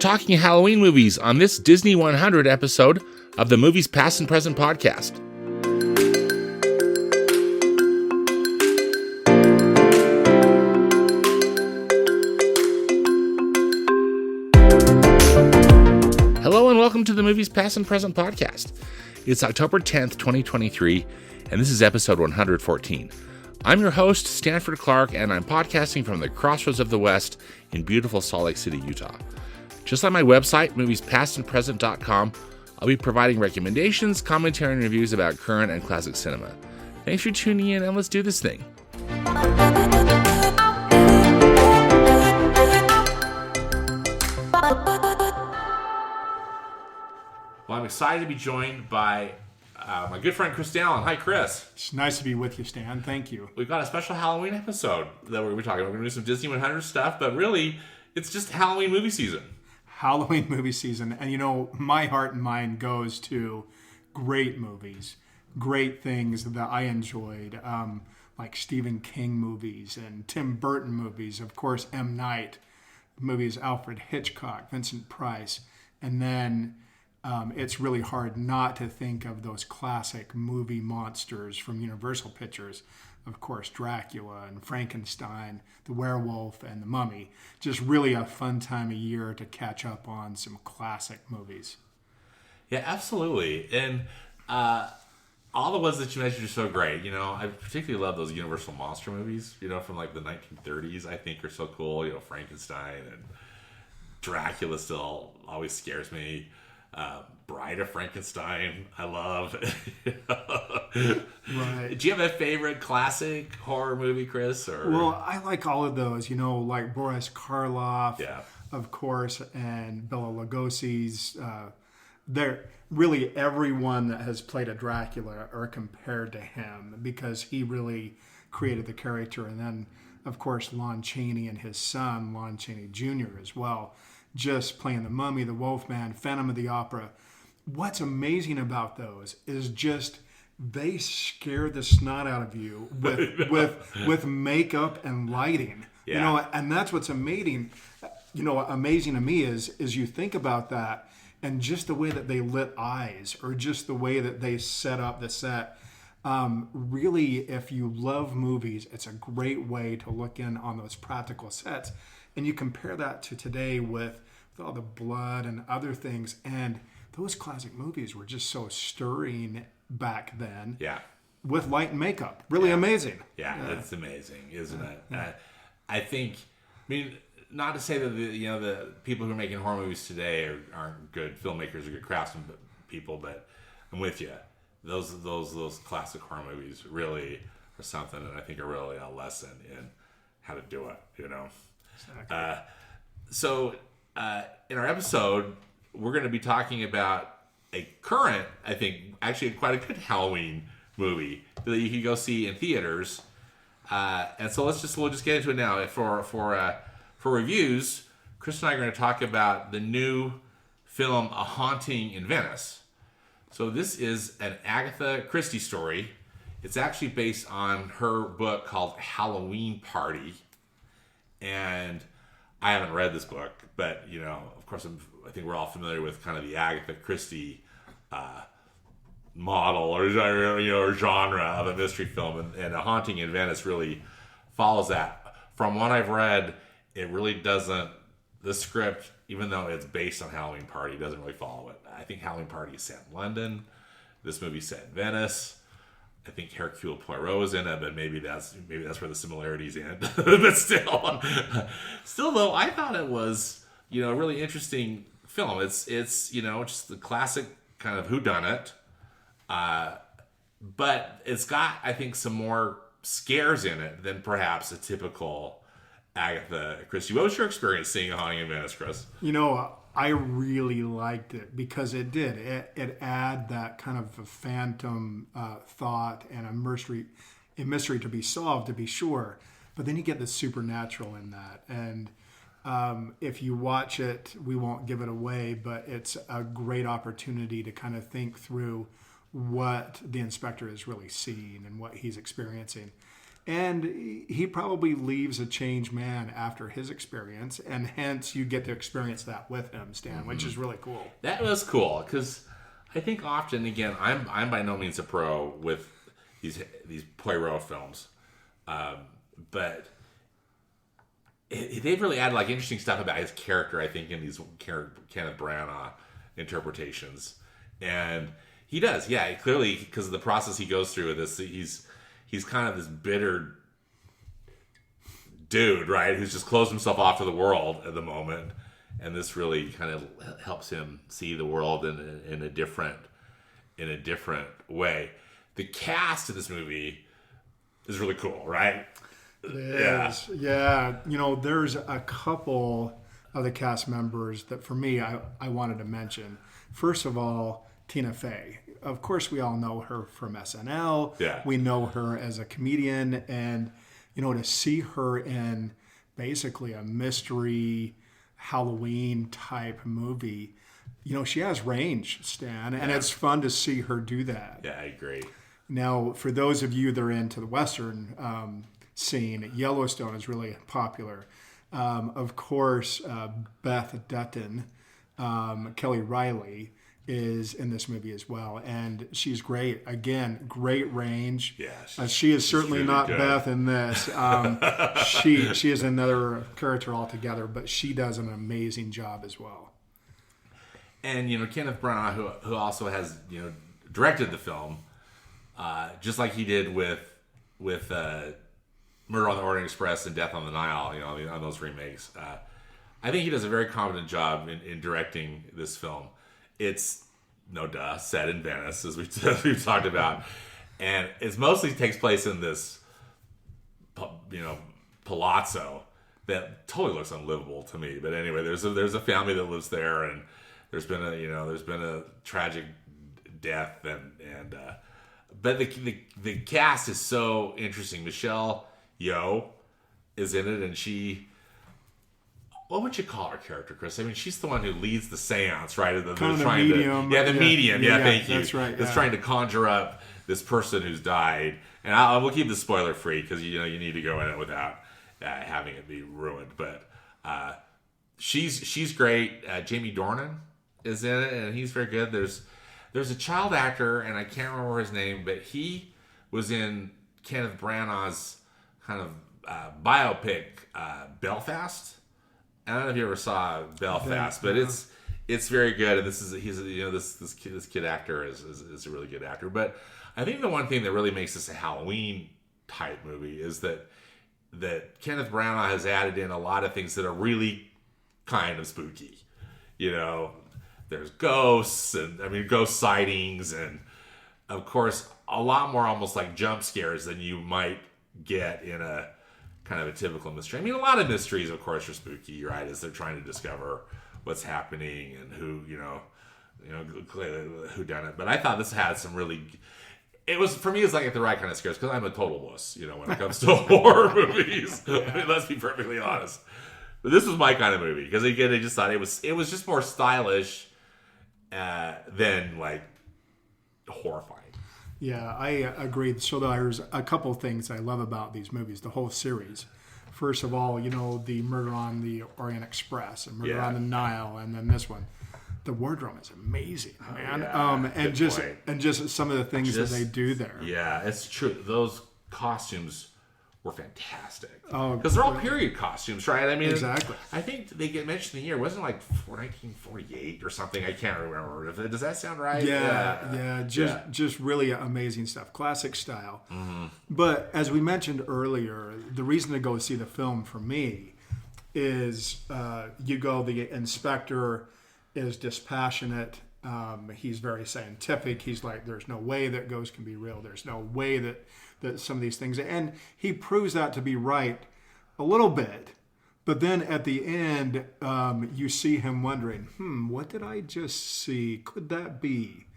talking Halloween movies on this Disney 100 episode of the Movies Past and Present podcast. Hello and welcome to the Movies Past and Present podcast. It's October 10th, 2023, and this is episode 114. I'm your host, Stanford Clark, and I'm podcasting from the Crossroads of the West in beautiful Salt Lake City, Utah. Just like my website, moviespastandpresent.com, I'll be providing recommendations, commentary, and reviews about current and classic cinema. Thanks for tuning in, and let's do this thing. Well, I'm excited to be joined by my good friend Chris Dallin. Hi, Chris. It's nice to be with you, Stan. Thank you. We've got a special Halloween episode that we're going to be talking about. We're going to do some Disney 100 stuff, but really, it's just Halloween movie season. Halloween movie season. And you know, my heart and mind goes to great movies, great things that I enjoyed, like Stephen King movies and Tim Burton movies. Of course, M. Night movies, Alfred Hitchcock, Vincent Price. And then it's really hard not to think of those classic movie monsters from Universal Pictures. Of course, Dracula and Frankenstein, the Werewolf, and the Mummy. Just really a fun time of year to catch up on some classic movies. Yeah, absolutely. And all the ones that you mentioned are so great. You know, I particularly love those Universal monster movies, you know, from like the 1930s, I think are so cool. You know, Frankenstein and Dracula still always scares me. Bride of Frankenstein, I love. Right. Do you have a favorite classic horror movie, Chris? Or? Well, I like all of those, you know, like Boris Karloff, yeah, of course, and Bela Lugosi's. They're really everyone that has played a Dracula are compared to him because he really created the character. And then, of course, Lon Chaney and his son, Lon Chaney Jr. as well, just playing the Mummy, the Wolfman, Phantom of the Opera. What's amazing about those is just they scare the snot out of you with makeup and lighting. Yeah. You know, and that's what's amazing. You know, amazing to me is you think about that and just the way that they lit eyes or just the way that they set up the set. Really, if you love movies, it's a great way to look in on those practical sets. And you compare that to today with all the blood and other things. And those classic movies were just so stirring back then. Yeah. With light and makeup. Really amazing. Yeah, it's amazing, isn't it? I think, I mean, not to say that the people who are making horror movies today aren't good filmmakers or good craftsmen people, but I'm with you. Those classic horror movies really are something that I think are really a lesson in how to do it, you know? Exactly. So in our episode, we're going to be talking about a current, I think, actually quite a good Halloween movie that you can go see in theaters. And so we'll just get into it now. For reviews, Chris and I are going to talk about the new film A Haunting in Venice. So this is an Agatha Christie story. It's actually based on her book called Halloween Party. And I haven't read this book, but, you know, of course, I think we're all familiar with kind of the Agatha Christie model or genre of a mystery film. And A Haunting in Venice really follows that. From what I've read, it really doesn't, the script, even though it's based on Halloween Party, doesn't really follow it. I think Halloween Party is set in London. This movie's set in Venice. I think Hercule Poirot is in it, but maybe that's where the similarities end. But still though, I thought it was, you know, a really interesting film. It's you know, just the classic kind of whodunit, but it's got, I think, some more scares in it than perhaps a typical Agatha Christie. What was your experience seeing A Haunting in Venice, Chris? You know, I really liked it because it did. It add that kind of a phantom thought and a mystery to be solved, to be sure. But then you get the supernatural in that. And if you watch it, we won't give it away, but it's a great opportunity to kind of think through what the inspector is really seeing and what he's experiencing. And he probably leaves a changed man after his experience, and hence you get to experience that with him, Stan, which is really cool. That was cool because I think often, again, I'm by no means a pro with these Poirot films, but they've really added like interesting stuff about his character. I think in these Kenneth Branagh interpretations, and he does, yeah, clearly because of the process he goes through with this, he's kind of this bitter dude, right? Who's just closed himself off to the world at the moment. And this really kind of helps him see the world in a different way. The cast of this movie is really cool, right? It is. Yeah. You know, there's a couple of the cast members that for me, I wanted to mention. First of all, Tina Fey. Of course, we all know her from SNL. Yeah. We know her as a comedian. And, you know, to see her in basically a mystery Halloween type movie, you know, she has range, Stan. And it's fun to see her do that. Yeah, I agree. Now, for those of you that are into the Western scene, Yellowstone is really popular. Of course, Beth Dutton, Kelly Riley, is in this movie as well, and she's great. Again, great range. Yeah, she is certainly really not good. Beth in this. She is another character altogether, but she does an amazing job as well. And you know, Kenneth Branagh, who also has directed the film, just like he did with Murder on the Orient Express and Death on the Nile, on those remakes. I think he does a very competent job in directing this film. It's set in Venice, as we've talked about, and it mostly takes place in this, palazzo that totally looks unlivable to me. But anyway, there's a family that lives there, and there's been a tragic death, but the cast is so interesting. Michelle Yeoh is in it, and she. What would you call her character, Chris? I mean, she's the one who leads the seance, right? Kind of the medium. Medium. Yeah, thank you. That's right. That's trying to conjure up this person who's died. And we'll keep this spoiler free because you need to go in it without having it be ruined. But she's great. Jamie Dornan is in it, and he's very good. There's a child actor, and I can't remember his name, but he was in Kenneth Branagh's kind of biopic, Belfast. I don't know if you ever saw Belfast, but it's very good. And this kid actor is a really good actor. But I think the one thing that really makes this a Halloween type movie is that Kenneth Branagh has added in a lot of things that are really kind of spooky. There's ghosts and ghost sightings, and of course a lot more almost like jump scares than you might get in a kind of a typical mystery. I mean, a lot of mysteries, of course, are spooky, right? As they're trying to discover what's happening and who done it. But I thought this had some really. It was for me. It's like the right kind of scares because I'm a total wuss, when it comes to horror movies. Yeah. I mean, let's be perfectly honest. But this was my kind of movie because again, I just thought it was just more stylish than like horrifying. Yeah, I agree. So there's a couple things I love about these movies, the whole series. First of all, the Murder on the Orient Express and Murder on the Nile, and then this one. The wardrobe is amazing, man. And just some of the things that they do there. Yeah, it's true. Those costumes were fantastic. Oh, because they're all period costumes, right? I mean, exactly. I think they get mentioned in the year. Wasn't it like 1948 or something? I can't remember. Does that sound right? Yeah. Just really amazing stuff. Classic style. Mm-hmm. But as we mentioned earlier, the reason to go see the film for me is the inspector is dispassionate. He's very scientific. He's like, there's no way that ghosts can be real. There's no way that some of these things, and he proves that to be right a little bit. But then at the end, you see him wondering, what did I just see? Could that be?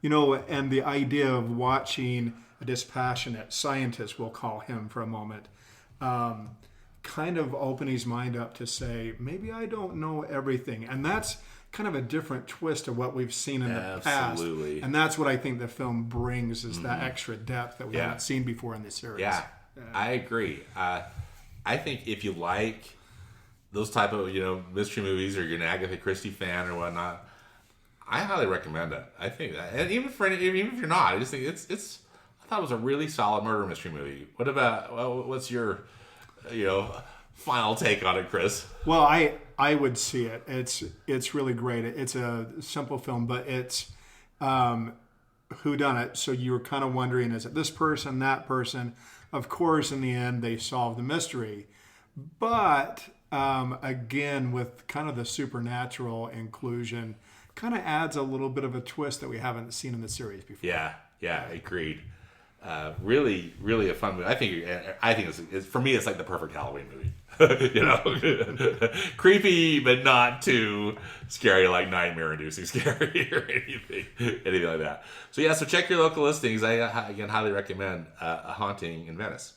And the idea of watching a dispassionate scientist, we'll call him for a moment, kind of open his mind up to say, maybe I don't know everything. And that's kind of a different twist of what we've seen in the past. Absolutely. And that's what I think the film brings is that extra depth that we haven't seen before in this series. Yeah, I agree. I think if you like those type of mystery movies, or you're an Agatha Christie fan or whatnot, I highly recommend it. I think that, and even if you're not, I just think it's. I thought it was a really solid murder mystery movie. What about what's your final take on it, Chris? Well, I would see it. It's really great. It's a simple film, but it's whodunit. So you were kind of wondering, is it this person, that person? Of course, in the end, they solve the mystery. But again, with kind of the supernatural inclusion, kind of adds a little bit of a twist that we haven't seen in the series before. Yeah, agreed. Really, really a fun movie. I think it's for me. It's like the perfect Halloween movie. Creepy, but not too scary, like nightmare-inducing scary or anything like that. So check your local listings. I again highly recommend A Haunting in Venice.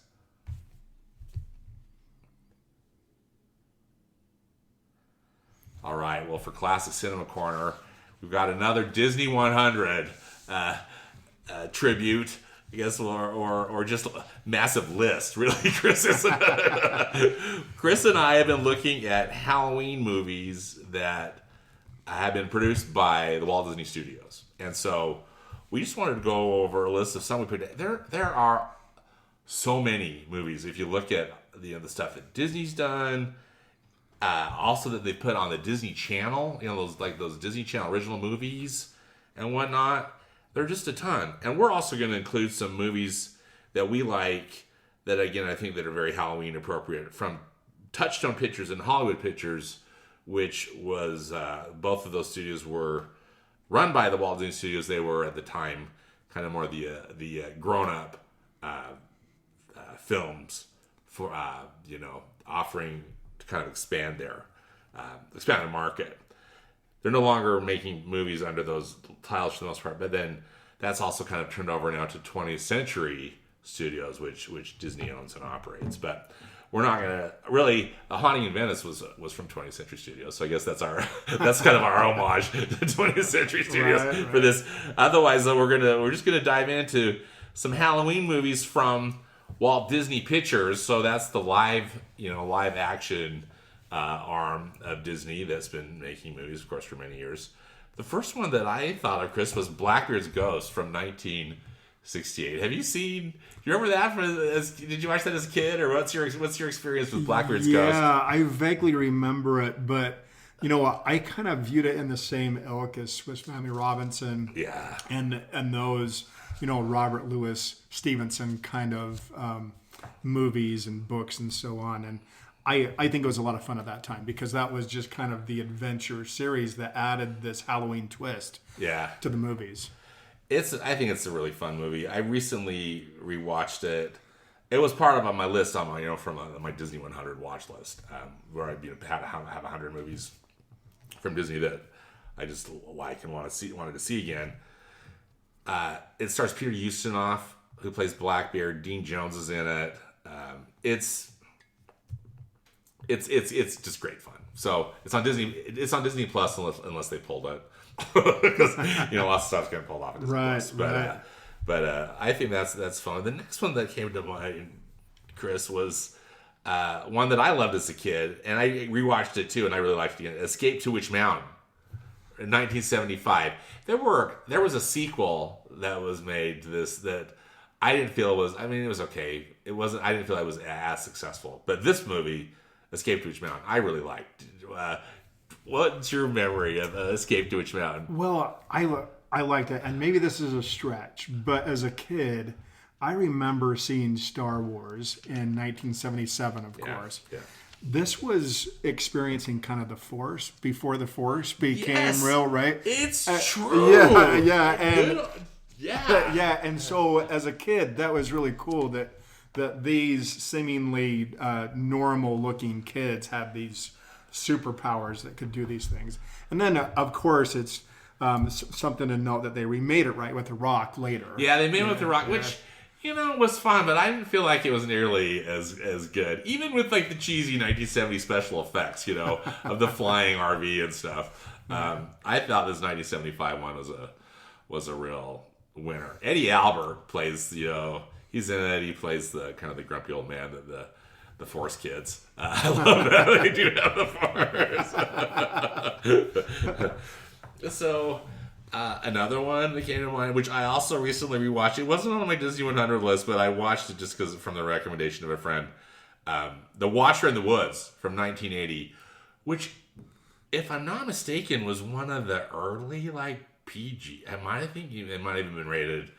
All right. Well, for Classic Cinema Corner, we've got another Disney 100 tribute. I guess, or just a massive list, really, Chris. Chris and I have been looking at Halloween movies that have been produced by the Walt Disney Studios. And so we just wanted to go over a list of some we put. There are so many movies. If you look at the stuff that Disney's done, also that they put on the Disney Channel, those Disney Channel original movies and whatnot. There are just a ton. And we're also going to include some movies that we like that, again, I think that are very Halloween appropriate, from Touchstone Pictures and Hollywood Pictures, which was, both of those studios were run by the Walt Disney Studios. They were, at the time, kind of more the grown-up films for, offering to kind of expand the market. They're no longer making movies under those titles for the most part, but then that's also kind of turned over now to 20th Century Studios, which Disney owns and operates. But we're not gonna really. A Haunting in Venice was from 20th Century Studios, so I guess that's kind of our homage to 20th Century Studios for this. Otherwise, though, we're just gonna dive into some Halloween movies from Walt Disney Pictures. So that's the live action arm of Disney that's been making movies, of course, for many years. The first one that I thought of, Chris, was Blackbeard's Ghost from 1968. Have you seen? Do you remember that? Did you watch that as a kid, or what's your experience with Blackbeard's Ghost? Yeah, I vaguely remember it, but I kind of viewed it in the same ilk as Swiss Family Robinson. Yeah, and those Robert Louis Stevenson kind of movies and books and so on. And I think it was a lot of fun at that time, because that was just kind of the adventure series that added this Halloween twist to the movies. I think it's a really fun movie. I recently rewatched it. It was part of my list on my from my Disney 100 watch list, where I have 100 movies from Disney that I just like and wanted to see again. It stars Peter Ustinov, who plays Blackbeard. Dean Jones is in it. It's just great fun. So it's on Disney. It's on Disney Plus unless they pulled it. Because lots of stuff's getting pulled off of Disney Plus. But I think that's fun. The next one that came to mind, Chris, was one that I loved as a kid, and I rewatched it too, and I really liked it again. Escape to Witch Mountain in 1975. There was a sequel that was made to this that I didn't feel was. I mean, it was okay. It wasn't. I didn't feel it was as successful. But this movie, Escape to Witch Mountain, I really liked. What's your memory of Escape to Witch Mountain? Well, I liked it, and maybe this is a stretch, but as a kid, I remember seeing Star Wars in 1977, of course. Yeah. This was experiencing kind of the Force before the Force became real, right? It's true. And so as a kid, that was really cool that these seemingly normal-looking kids had these superpowers that could do these things. And then, of course, it's something to note that they remade it with The Rock later. Yeah, they made it with The Rock, which was fun, but I didn't feel like it was nearly as good. Even with like the cheesy 1970s special effects, of the flying RV and stuff. I thought this 1975 one was a real winner. Eddie Albert plays, he's He's in it. He plays the kind of the grumpy old man that the Force kids. I love that they do have the Force. So another one that came to mind, which I also recently rewatched. It wasn't on my Disney 100 list, but I watched it just because from the recommendation of a friend. The Watcher in the Woods from 1980, which, if I'm not mistaken, was one of the early PG. I think it might have even been rated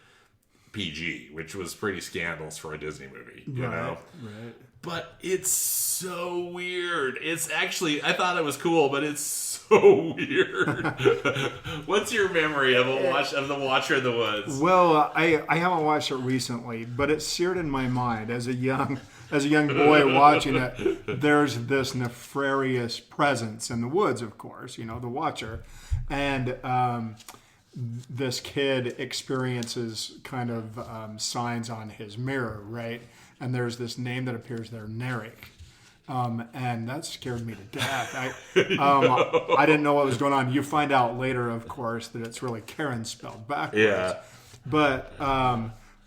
PG, which was pretty scandalous for a Disney movie, you know? Right. But it's so weird. It's actually, I thought it was cool, but it's so weird. What's your memory of The Watcher in the Woods? Well, I haven't watched it recently, but it's seared in my mind as a young boy watching it. There's this nefarious presence in the woods, of course, the Watcher. And this kid experiences kind of signs on his mirror, right? And there's this name that appears there, Narek. And that scared me to death. I didn't know what was going on. You find out later, of course, that it's really Karen spelled backwards. Yeah. But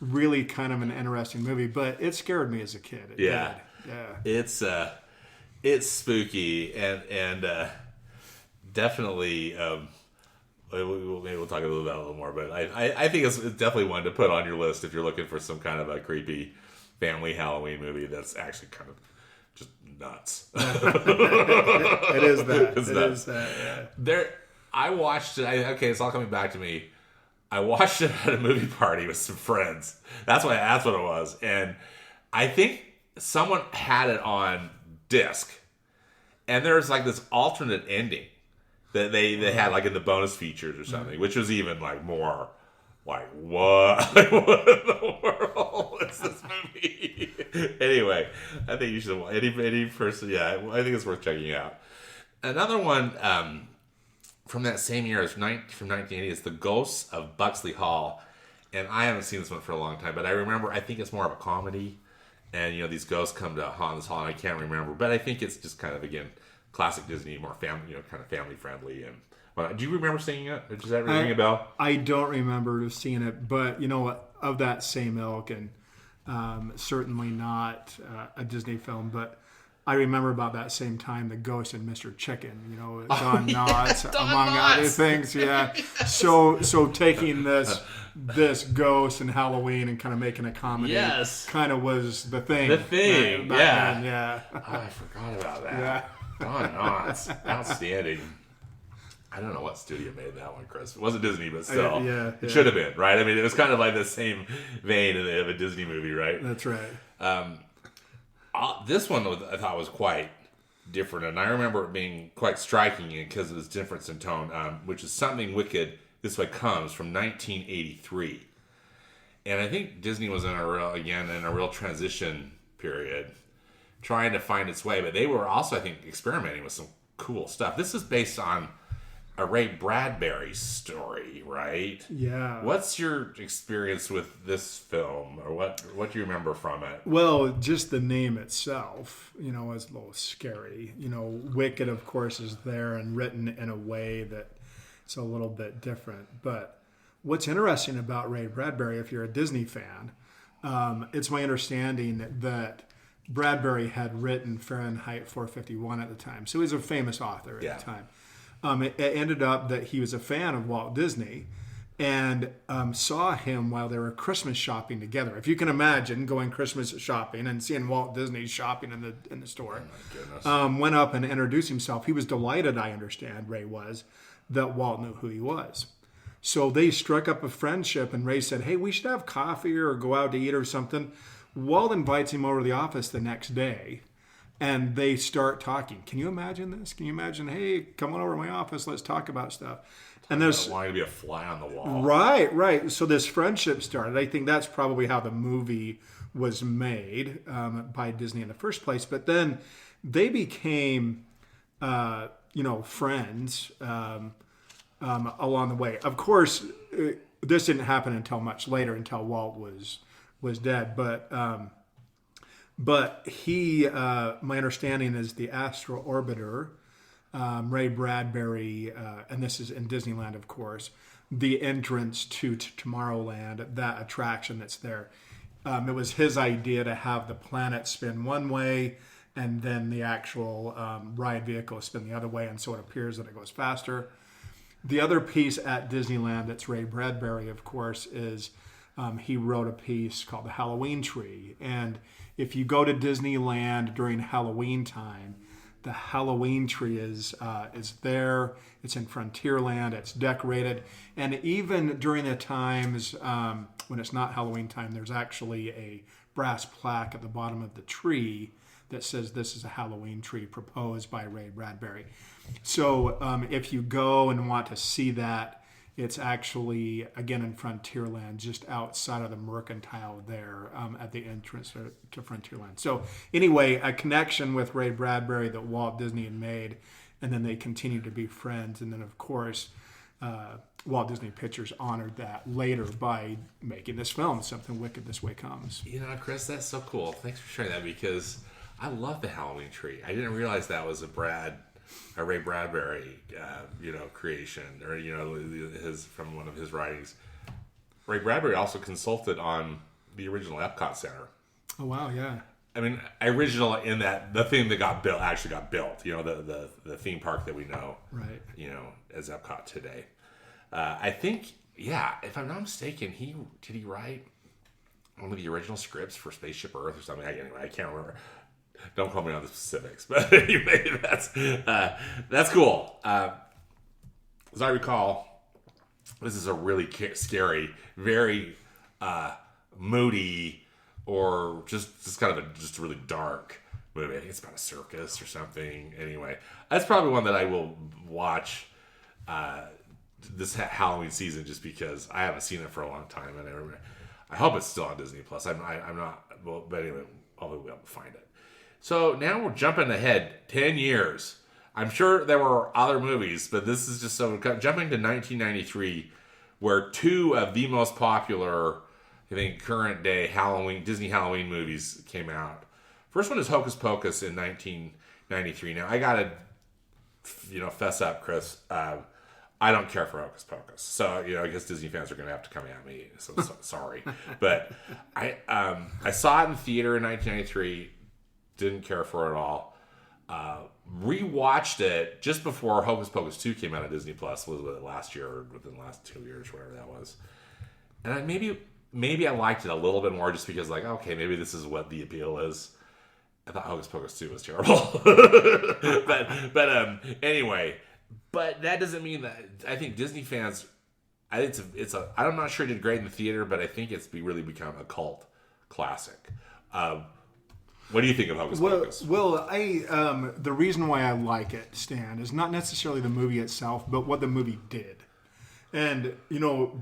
really kind of an interesting movie. But it scared me as a kid. It did. Yeah. It's spooky and definitely. Maybe we'll talk a little about it a little more, but I think it's definitely one to put on your list if you're looking for some kind of a creepy family Halloween movie that's actually kind of just nuts. It is that. Yeah. I watched it. It's all coming back to me. I watched it at a movie party with some friends. That's what it was, and I think someone had it on disc, and there's this alternate ending that they had in the bonus features or something, which was even more what? What in the world is this movie? Anyway, I think you should any person. Yeah, I think it's worth checking out. Another one from that same year from 1980 is The Ghosts of Buxley Hall, and I haven't seen this one for a long time, but I remember. I think it's more of a comedy, and these ghosts come to haunt this hall, and I can't remember, but I think it's just kind of classic Disney, more family, kind of family friendly. And do you remember seeing it? Does that ring a bell? I don't remember seeing it, but of that same ilk, and certainly not a Disney film. But I remember about that same time, The Ghost and Mr. Chicken. Don Knotts, among other things. Yeah. Yes. So taking this ghost and Halloween and kind of making a comedy, kind of was the thing. The thing, then, yeah. Oh, I forgot about that. Yeah. Don Knotts, outstanding. I don't know what studio made that one, Chris. It wasn't Disney, but still, it should have been, right? I mean, it was kind of the same vein of a Disney movie, right? That's right. This one I thought was quite different, and I remember it being quite striking because of its difference in tone, which is Something Wicked This Way Comes from 1983. And I think Disney was in a real transition period, trying to find its way, but they were also, I think, experimenting with some cool stuff. This is based on a Ray Bradbury story, right? Yeah. What's your experience with this film, or what do you remember from it? Well, just the name itself, is a little scary. Wicked, of course, is there and written in a way that it's a little bit different. But what's interesting about Ray Bradbury, if you're a Disney fan, it's my understanding that Bradbury had written Fahrenheit 451 at the time. So he was a famous author at the time. It ended up that he was a fan of Walt Disney and saw him while they were Christmas shopping together. If you can imagine going Christmas shopping and seeing Walt Disney shopping in the store. Oh my goodness. Went up and introduced himself. He was delighted, I understand, Ray was, that Walt knew who he was. So they struck up a friendship, and Ray said, hey, we should have coffee or go out to eat or something. Walt invites him over to the office the next day, and they start talking. Can you imagine this? Can you imagine, hey, come on over to my office, let's talk about stuff. And there's wanting to be a fly on the wall. Right. So this friendship started. I think that's probably how the movie was made by Disney in the first place. But then they became, friends along the way. Of course, this didn't happen until much later, until Walt was dead. But he, my understanding is the Astro Orbiter, Ray Bradbury, and this is in Disneyland, of course, the entrance to Tomorrowland, that attraction that's there. It was his idea to have the planet spin one way and then the actual ride vehicle spin the other way, and so it appears that it goes faster. The other piece at Disneyland that's Ray Bradbury, of course, is he wrote a piece called The Halloween Tree. And if you go to Disneyland during Halloween time, the Halloween tree is there. It's in Frontierland. It's decorated. And even during the times when it's not Halloween time, there's actually a brass plaque at the bottom of the tree that says this is a Halloween tree proposed by Ray Bradbury. So if you go and want to see that, it's actually, again, in Frontierland, just outside of the Mercantile there at the entrance to Frontierland. So anyway, a connection with Ray Bradbury that Walt Disney had made, and then they continued to be friends. And then, of course, Walt Disney Pictures honored that later by making this film, Something Wicked This Way Comes. You know, Chris, that's so cool. Thanks for sharing that, because I love the Halloween tree. I didn't realize that was a Ray Bradbury, creation, or his from one of his writings. Ray Bradbury also consulted on the original Epcot Center. Oh wow, yeah. I mean, original in that the thing that got built actually got built. You know, the theme park that we know, right? You know, as Epcot today. I think, yeah, if I'm not mistaken, he write one of the original scripts for Spaceship Earth or something. Anyway, I can't remember. Don't call me on the specifics, but anyway, that's cool. As I recall, this is a really scary, very moody, or just kind of a really dark movie. I think it's about a circus or something. Anyway, that's probably one that I will watch this Halloween season, just because I haven't seen it for a long time, and I hope it's still on Disney Plus. I'm not, well, but anyway, I'll be able to find it. So now we're jumping ahead 10 years. I'm sure there were other movies, but this is just so jumping to 1993, where two of the most popular, I think, current day Disney Halloween movies came out. First one is Hocus Pocus in 1993. Now I gotta, fess up, Chris. I don't care for Hocus Pocus, so I guess Disney fans are gonna have to come at me. So sorry, but I saw it in theater in 1993. Didn't care for it at all. Rewatched it just before Hocus Pocus 2 came out on Disney Plus. Was it last year or within the last 2 years, whatever that was. And maybe I liked it a little bit more just because, like, okay, maybe this is what the appeal is. I thought Hocus Pocus 2 was terrible. but anyway, but that doesn't mean that I think Disney fans, I'm not sure it did great in the theater, but I think it's really become a cult classic. What do you think of Hocus Pocus? Well, the reason why I like it, Stan, is not necessarily the movie itself, but what the movie did. And,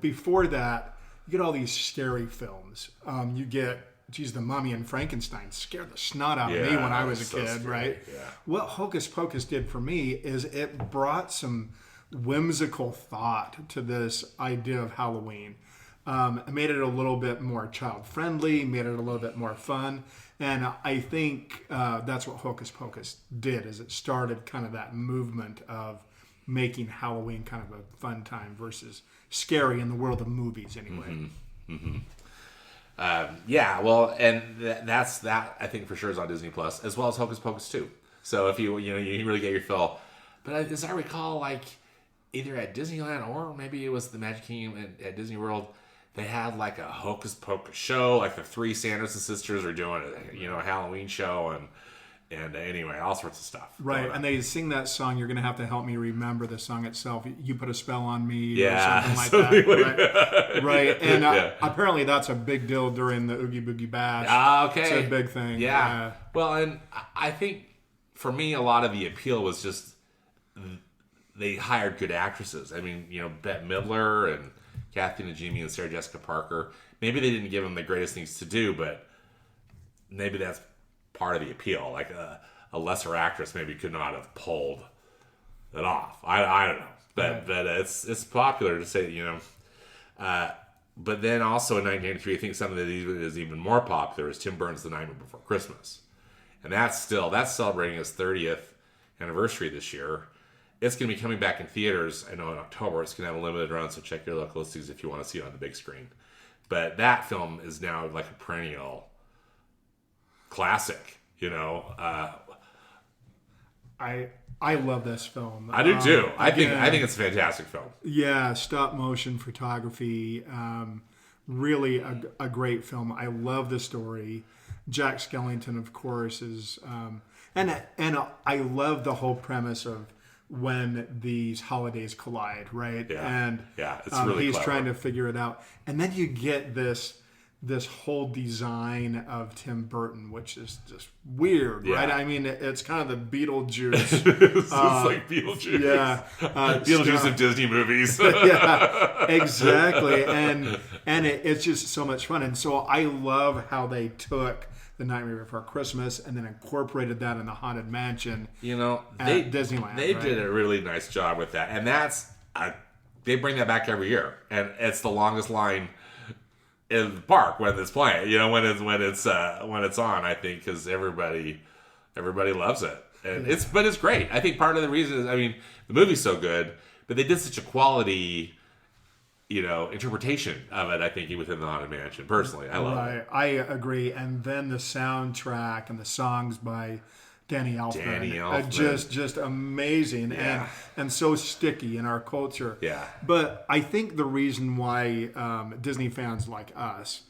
before that, you get all these scary films. You get, the Mummy and Frankenstein scared the snot out of me when I was a kid, scary, right? Yeah. What Hocus Pocus did for me is it brought some whimsical thought to this idea of Halloween. It made it a little bit more child-friendly, made it a little bit more fun. And I think that's what Hocus Pocus did, is it started kind of that movement of making Halloween kind of a fun time versus scary in the world of movies anyway. Mm-hmm. Yeah, well, and that I think for sure is on Disney Plus, as well as Hocus Pocus 2. So if you really get your fill. But as I recall, like either at Disneyland or maybe it was the Magic Kingdom at Disney World, they had like a Hocus Pocus show, like the three Sanderson sisters are doing a Halloween show, and anyway, all sorts of stuff. Right, and they sing that song. You're going to have to help me remember the song itself. You Put a Spell on Me, or something like that. Right, and apparently that's a big deal during the Oogie Boogie Bash. Okay, it's a big thing. Yeah. Well, and I think for me, a lot of the appeal was just they hired good actresses. I mean, Bette Midler and Kathy Najimy and Sarah Jessica Parker. Maybe they didn't give them the greatest things to do, but maybe that's part of the appeal. Like a lesser actress maybe could not have pulled it off. I don't know, but it's popular to say, But then also in 1993, I think something that is even more popular is Tim Burton's The Nightmare Before Christmas, and that's celebrating its 30th anniversary this year. It's going to be coming back in theaters. I know in October it's going to have a limited run, so check your local listings if you want to see it on the big screen. But that film is now like a perennial classic, I love this film. I do too. I think it's a fantastic film. Yeah, stop motion photography, really a great film. I love the story. Jack Skellington, of course, is and I love the whole premise of when these holidays collide, right? Yeah. And it's really he's clever. trying to figure it out, and then you get this whole design of Tim Burton, which is just weird, right? I mean, it's kind of the Beetlejuice. It's like Beetlejuice. Yeah, Beetlejuice of Disney movies. Yeah, exactly. And it's just so much fun. And so I love how they took The Nightmare Before Christmas and then incorporated that in the Haunted Mansion. At Disneyland. They did a really nice job with that, and they bring that back every year, and it's the longest line in the park when it's playing. When it's on. I think because everybody loves it, and it's great. I think part of the reason is, the movie's so good, but they did such a quality, interpretation of it. I think within the Haunted Mansion. Personally, I love it. I agree. And then the soundtrack and the songs by Danny Elfman. Just amazing and so sticky in our culture. Yeah. But I think the reason why Disney fans like us,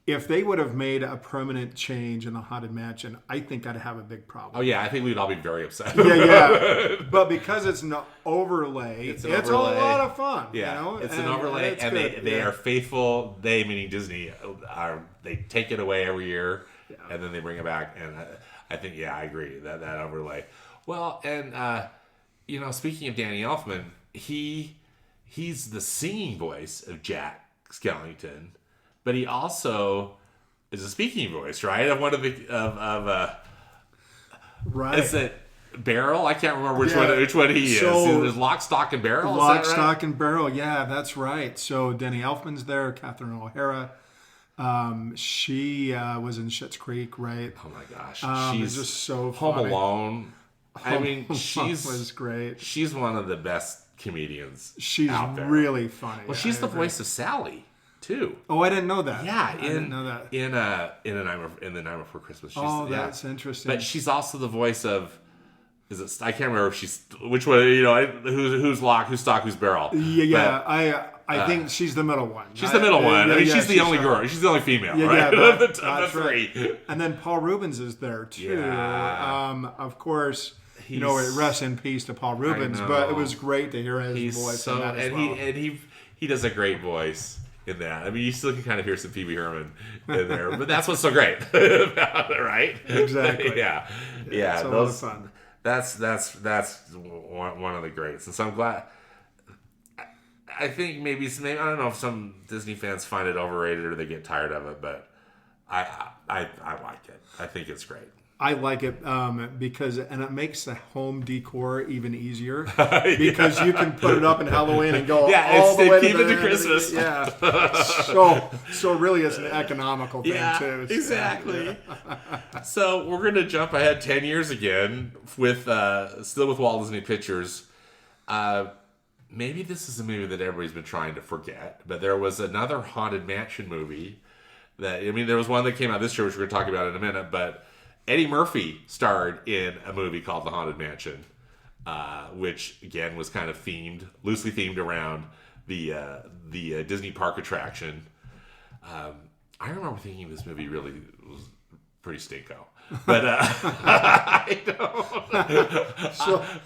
if they would have made a permanent change in the Haunted Mansion, I think I'd have a big problem. Oh yeah, I think we'd all be very upset. Yeah. But because it's an overlay, it's a lot of fun. Yeah, it's an overlay, and they are faithful. They, meaning Disney, they take it away every year, and then they bring it back. And I think, I agree that overlay. Well, and speaking of Danny Elfman, he's the singing voice of Jack Skellington, but he also is a speaking voice, right? Of one of the right. Is it Barrel? I can't remember which one he is. There's Lock, Stock, and Barrel. Lock, Stock, and Barrel. Yeah, that's right. So Danny Elfman's there. Catherine O'Hara. She was in Schitt's Creek, right? Oh my gosh, she's just so Home funny. Alone. She's was great. She's one of the best comedians. She's out there. Really funny. Well, she's the voice of Sally too. Oh, I didn't know that. Yeah, I didn't know that. In the Night Before Christmas. That's interesting. But she's also the voice of. Is it? I can't remember if she's which one. Who's Lock, who's Stock, who's Barrel. Yeah. But, I think she's the middle one. She's the middle one. She's the only girl. She's the only female, right? Of the three. Right. And then Paul Rubens is there too. Yeah. Of course, rest in peace to Paul Rubens. But it was great to hear his voice in that as well. He does a great voice in that. You still can kind of hear some Pee Wee Herman in there, but that's what's so great about it, right? Exactly. Yeah. It's a lot of fun. That's one of the greats, and so I'm glad. I think maybe I don't know if some Disney fans find it overrated or they get tired of it, but I like it. I think it's great. I like it because it makes the home decor even easier because you can put it up in Halloween and go all the way keep it to Christmas. Yeah. So really, it's an economical thing too. Exactly. So we're gonna jump ahead 10 years again with still with Walt Disney Pictures. Maybe this is a movie that everybody's been trying to forget, but there was another Haunted Mansion movie there was one that came out this year, which we're going to talk about in a minute, but Eddie Murphy starred in a movie called The Haunted Mansion, which again was kind of loosely themed around the Disney park attraction. I remember thinking this movie really was pretty stinko. But I don't.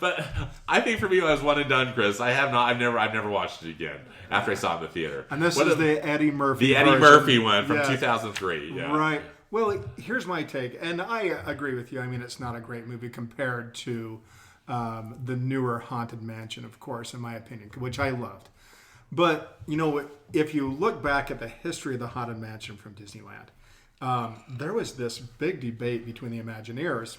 But I think for me, I was one and done, Chris. I've never watched it again after I saw it in the theater. And this is the Eddie Murphy. The Eddie Murphy one from 2003. Yeah. Right. Well, here's my take, and I agree with you. It's not a great movie compared to the newer Haunted Mansion, of course, in my opinion, which I loved. But if you look back at the history of the Haunted Mansion from Disneyland. There was this big debate between the Imagineers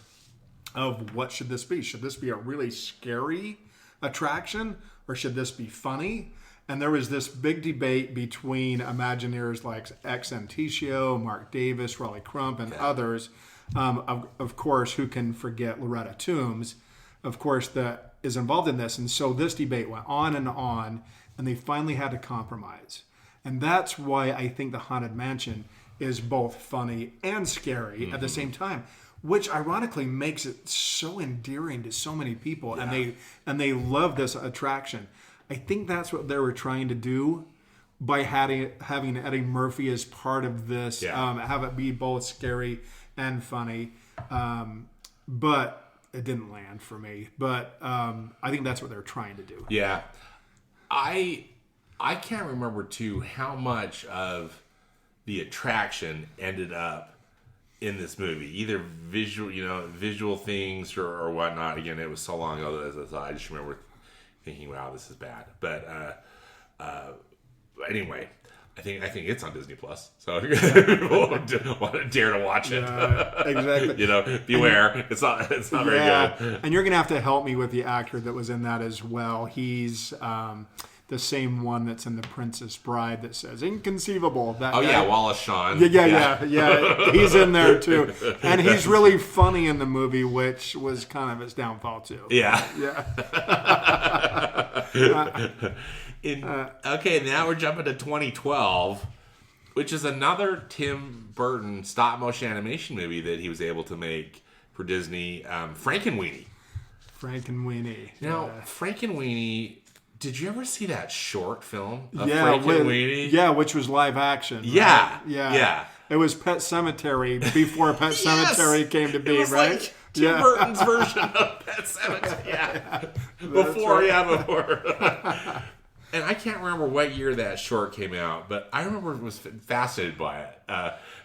of what should this be? Should this be a really scary attraction or should this be funny? And there was this big debate between Imagineers like Ex Antitio, Mark Davis, Raleigh Crump, and others. Of course, who can forget Loretta Toombs, of course, that is involved in this. And so this debate went on, and they finally had to compromise. And that's why I think the Haunted Mansion is both funny and scary at the same time, which ironically makes it so endearing to so many people, and they love this attraction. I think that's what they were trying to do by having Eddie Murphy as part of this, have it be both scary and funny. But it didn't land for me. But I think that's what they're trying to do. Yeah. I can't remember, too, how much of the attraction ended up in this movie. Either visual things or whatnot. Again, it was so long ago that I just remember thinking, wow, this is bad. But anyway, I think it's on Disney Plus, so people want to dare to watch it. Exactly. Beware. It's not very good. And you're gonna have to help me with the actor that was in that as well. He's the same one that's in The Princess Bride that says "inconceivable." Wallace Shawn. Yeah. He's in there too, and he's really funny in the movie, which was kind of his downfall too. Yeah. Okay, now we're jumping to 2012, which is another Tim Burton stop-motion animation movie that he was able to make for Disney, Frankenweenie. Now, Frankenweenie, did you ever see that short film of Frankenweenie? Which was live action. Right? Yeah. It was Pet Sematary before Pet Sematary came to be, it was right? Like Tim Burton's version of Pet Sematary. Yeah. Before. And I can't remember what year that short came out, but I remember was fascinated by it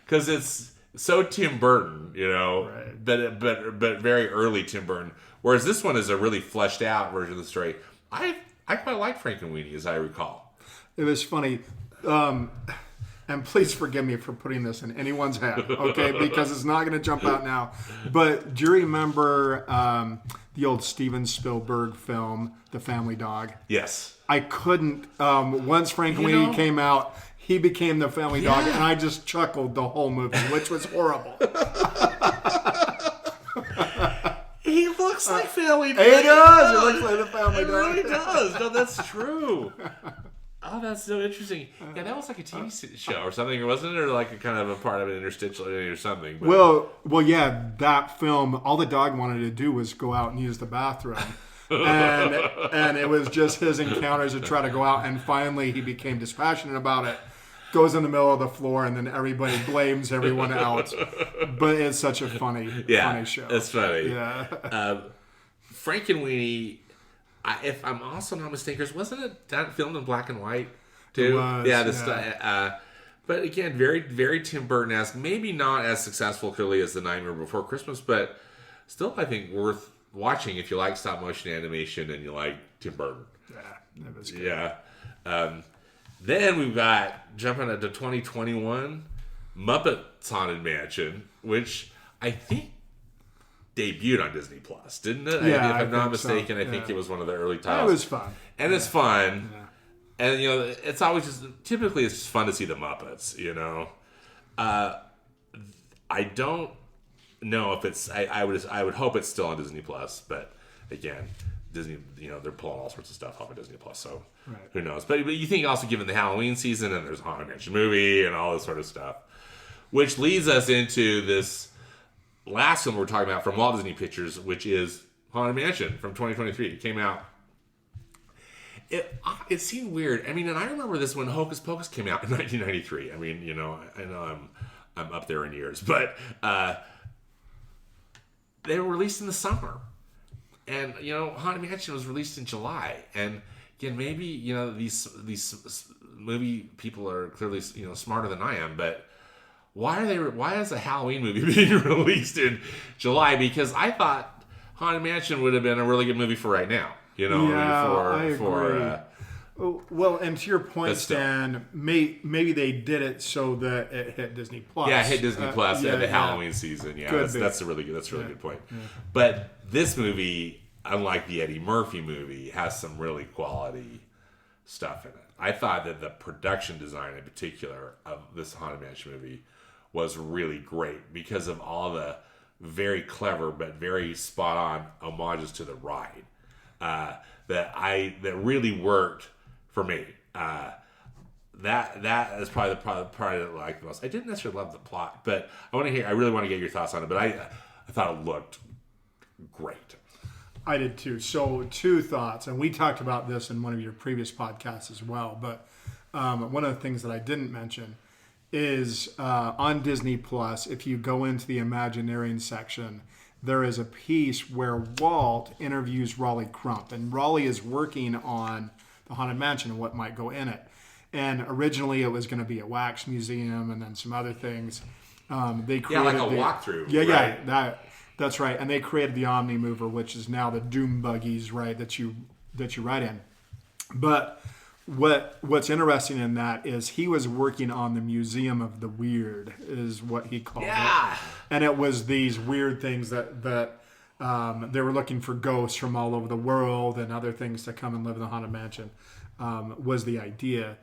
because it's so Tim Burton, right. but very early Tim Burton. Whereas this one is a really fleshed out version of the story. I quite like Frankenweenie, as I recall. It was funny, and please forgive me for putting this in anyone's head, okay? Because it's not going to jump out now. But do you remember the old Steven Spielberg film, The Family Dog? Yes. I couldn't. Once Frankenweenie came out, he became the family dog, and I just chuckled the whole movie, which was horrible. He looks like Family Dog. He does. He looks like the family dog. He really does. No, that's true. Oh, that's so interesting. Yeah, that was like a TV show or something, or wasn't it? Or like a kind of a part of an interstitial or something. But. Well, yeah, that film, all the dog wanted to do was go out and use the bathroom. and it was just his encounters to try to go out, and finally he became dispassionate about it, goes in the middle of the floor, and then everybody blames everyone else. But it's such a funny show. It's funny. Yeah. Frankenweenie, if I'm also not mistaken, wasn't it that filmed in black and white too? It was, but again, very, very Tim Burton-esque. Maybe not as successful clearly as The Nightmare Before Christmas, but still I think worth watching if you like stop motion animation and you like Tim Burton. Yeah, that was good. Yeah. Then we've got, jumping into 2021, Muppets Haunted Mansion, which I think debuted on Disney Plus, didn't it? Yeah, if I'm not mistaken, so. I think it was one of the early titles. It was fun. And it's fun. Yeah. And, it's always just, typically it's just fun to see the Muppets, I don't know if it's, I would hope it's still on Disney Plus, but again, Disney, they're pulling all sorts of stuff off of Disney Plus, so Who knows? But you think also given the Halloween season and there's a Haunted Mansion movie and all this sort of stuff, which leads us into this last one we're talking about from Walt Disney Pictures, which is Haunted Mansion from 2023. It came out. It seemed weird. I mean, and I remember this when Hocus Pocus came out in 1993. I mean, I know I'm up there in years, but they were released in the summer, and Haunted Mansion was released in July. And again, maybe these movie people are clearly smarter than I am, but why is a Halloween movie being released in July? Because I thought Haunted Mansion would have been a really good movie for right now. I agree. Well, and to your point, Stan, maybe they did it so that it hit Disney Plus. Yeah, it hit Disney Plus at the Halloween season. Yeah, that's a really good point. Yeah. But this movie, unlike the Eddie Murphy movie, has some really quality stuff in it. I thought that the production design in particular of this Haunted Mansion movie was really great because of all the very clever but very spot on homages to the ride that really worked for me. that is probably the part that I like the most. I didn't necessarily love the plot, but I really want to get your thoughts on it. But I thought it looked great. I did too. So 2 thoughts, and we talked about this in one of your previous podcasts as well. But one of the things that I didn't mention is on Disney Plus, if you go into the Imagineering section, there is a piece where Walt interviews Raleigh Crump, and Raleigh is working on the Haunted Mansion and what might go in it. And originally it was going to be a wax museum and then some other things. They created like a walkthrough. Yeah, right? yeah, that's right. And they created the Omni Mover, which is now the Doom buggies, right, that you ride in. But what's interesting in that is he was working on the Museum of the Weird, is what he called it. And it was these weird things that they were looking for ghosts from all over the world and other things to come and live in the Haunted Mansion, was the idea.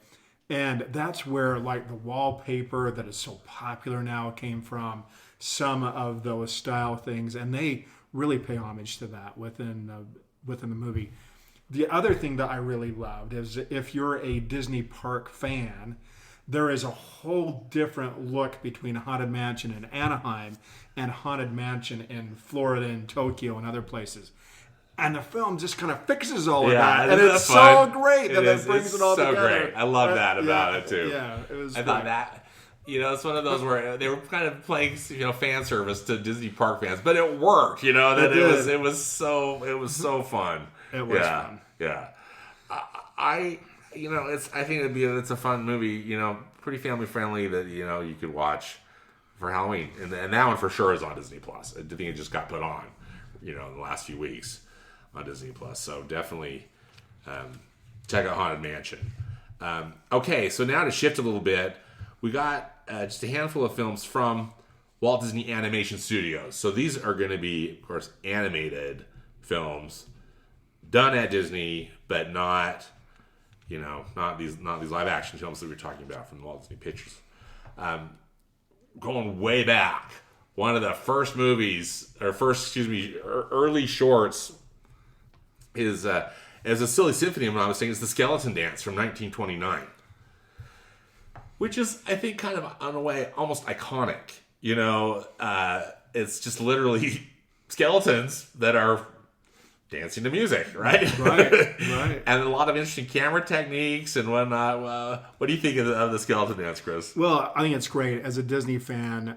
And that's where like the wallpaper that is so popular now came from, some of those style things, and they really pay homage to that within the movie. The other thing that I really loved is if you're a Disney park fan, there is a whole different look between Haunted Mansion in Anaheim and Haunted Mansion in Florida and Tokyo and other places. And the film just kind of fixes all of that. And it's so great that it brings it all together. Great. I love that about it too. Yeah, it was I thought that, it's one of those where they were kind of playing, fan service to Disney park fans, but it worked, that it was so fun. It was fun. Yeah. I think it's a fun movie, pretty family friendly that, you could watch for Halloween. And that one for sure is on Disney Plus. I think it just got put on, in the last few weeks on Disney Plus. So definitely check out Haunted Mansion. Okay, so now to shift a little bit, we got just a handful of films from Walt Disney Animation Studios. So these are going to be, of course, animated films done at Disney, but not these live action films that we're talking about from the Walt Disney Pictures. Going way back, one of the first early shorts is a silly symphony. When I was saying, is the Skeleton Dance from 1929, which is, I think, kind of on a way almost iconic. It's just literally skeletons that are dancing to music, right? Right. And a lot of interesting camera techniques and whatnot. What do you think of the Skeleton Dance, Chris? Well, I think it's great. As a Disney fan,